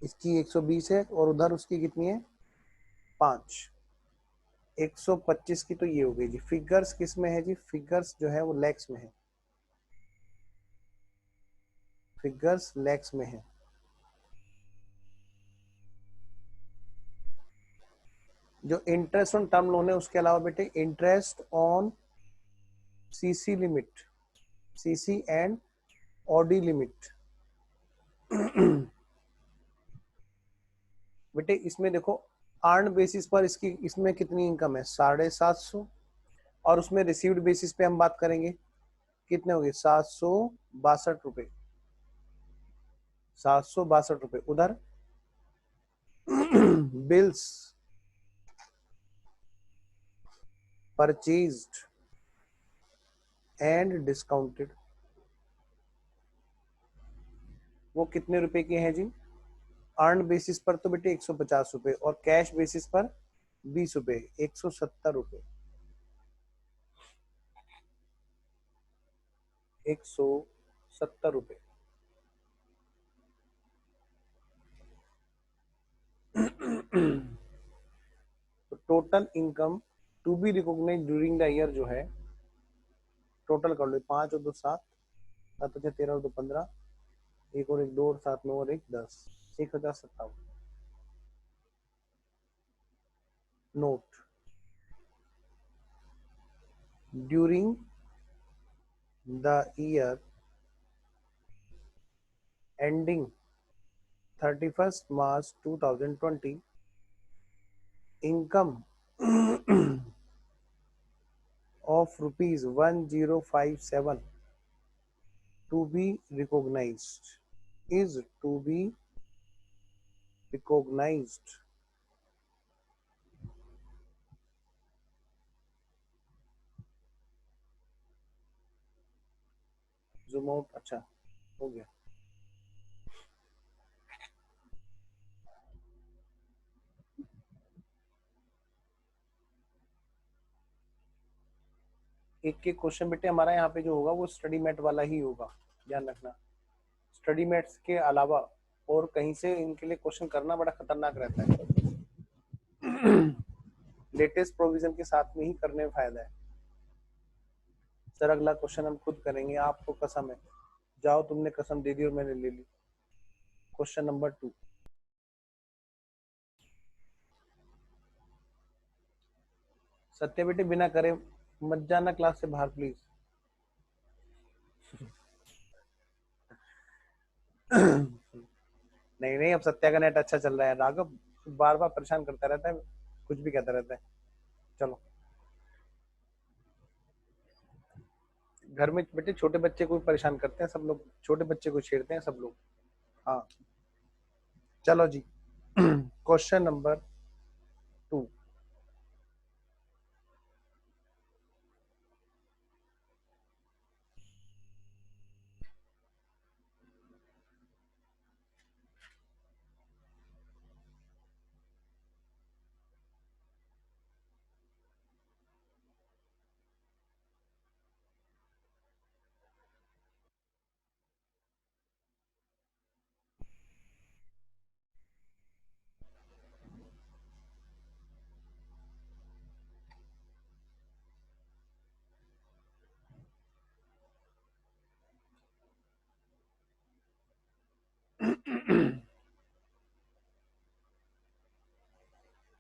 इसकी 120 है और उधर उसकी कितनी है 5, 125 की तो ये हो गई जी। फिगर्स किस में है जी, फिगर्स जो है वो लैक्स में है, फिगर्स लैक्स में है। जो इंटरेस्ट ऑन टर्म लोन है उसके अलावा बेटे interest on CC limit, CC and OD limit. बेटे इसमें देखो अर्न बेसिस पर इसकी, इसमें कितनी इनकम है 750, और उसमें रिसीव्ड बेसिस पे हम बात करेंगे कितने हो गए 762 रुपए, 762 रुपए। उधर बिल्स परचेज्ड एंड डिस्काउंटेड, वो कितने रुपए के हैं जी? अर्न बेसिस पर तो बेटे 150 रुपए और कैश बेसिस पर 20 रुपए, 170 रुपए, 170 रुपए। तो total income to be recognise during the year जो है, टोटल कर लो, 5 और 2 7, 7 और 13 और 2 15, एक और एक 2 और 7 9 और एक 10, 1057। Note, during the year ending 31st March 2020, income of rupees 1057 to be recognized is to be recognized. Zoom out, अच्छा हो गया। एक एक क्वेश्चन बेटे हमारा यहाँ पे जो होगा वो स्टडी मैट वाला ही होगा, ध्यान रखना। स्टडी मैट्स के अलावा और कहीं से इनके लिए क्वेश्चन करना बड़ा खतरनाक रहता है। लेटेस्ट प्रोविजन के साथ में ही करने में फायदा है। सर अगला क्वेश्चन हम खुद करेंगे, आपको कसम है। जाओ, तुमने कसम दे दी और मैंने ले ली। क्वेश्चन नंबर 2, सत्य बेटे बिना करे मत जाना क्लास से बाहर प्लीज। नहीं नहीं, अब सत्या का नेट अच्छा चल रहा है। राघव बार बार परेशान करता रहता है, कुछ भी कहता रहता है। चलो, घर में बेटे छोटे बच्चे को परेशान करते हैं सब लोग, छोटे बच्चे को छेड़ते हैं सब लोग। हाँ चलो जी। Question number 2,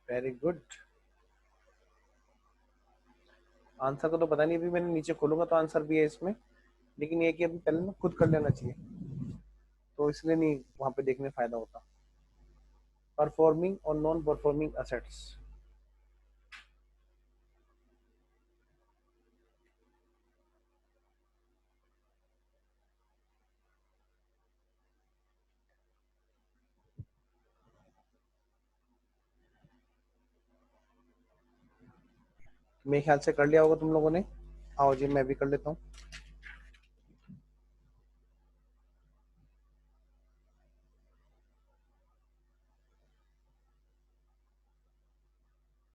very good. Answer को तो पता नहीं, अभी मैंने नीचे खोलूंगा तो आंसर भी है इसमें, लेकिन ये कि अभी पहले ना खुद कर लेना चाहिए, तो इसलिए नहीं वहां पे देखने फायदा होता। परफॉर्मिंग और नॉन परफॉर्मिंग असेट्स, मेरे ख्याल से कर लिया होगा तुम लोगों ने। आओ जी मैं भी कर लेता हूँ।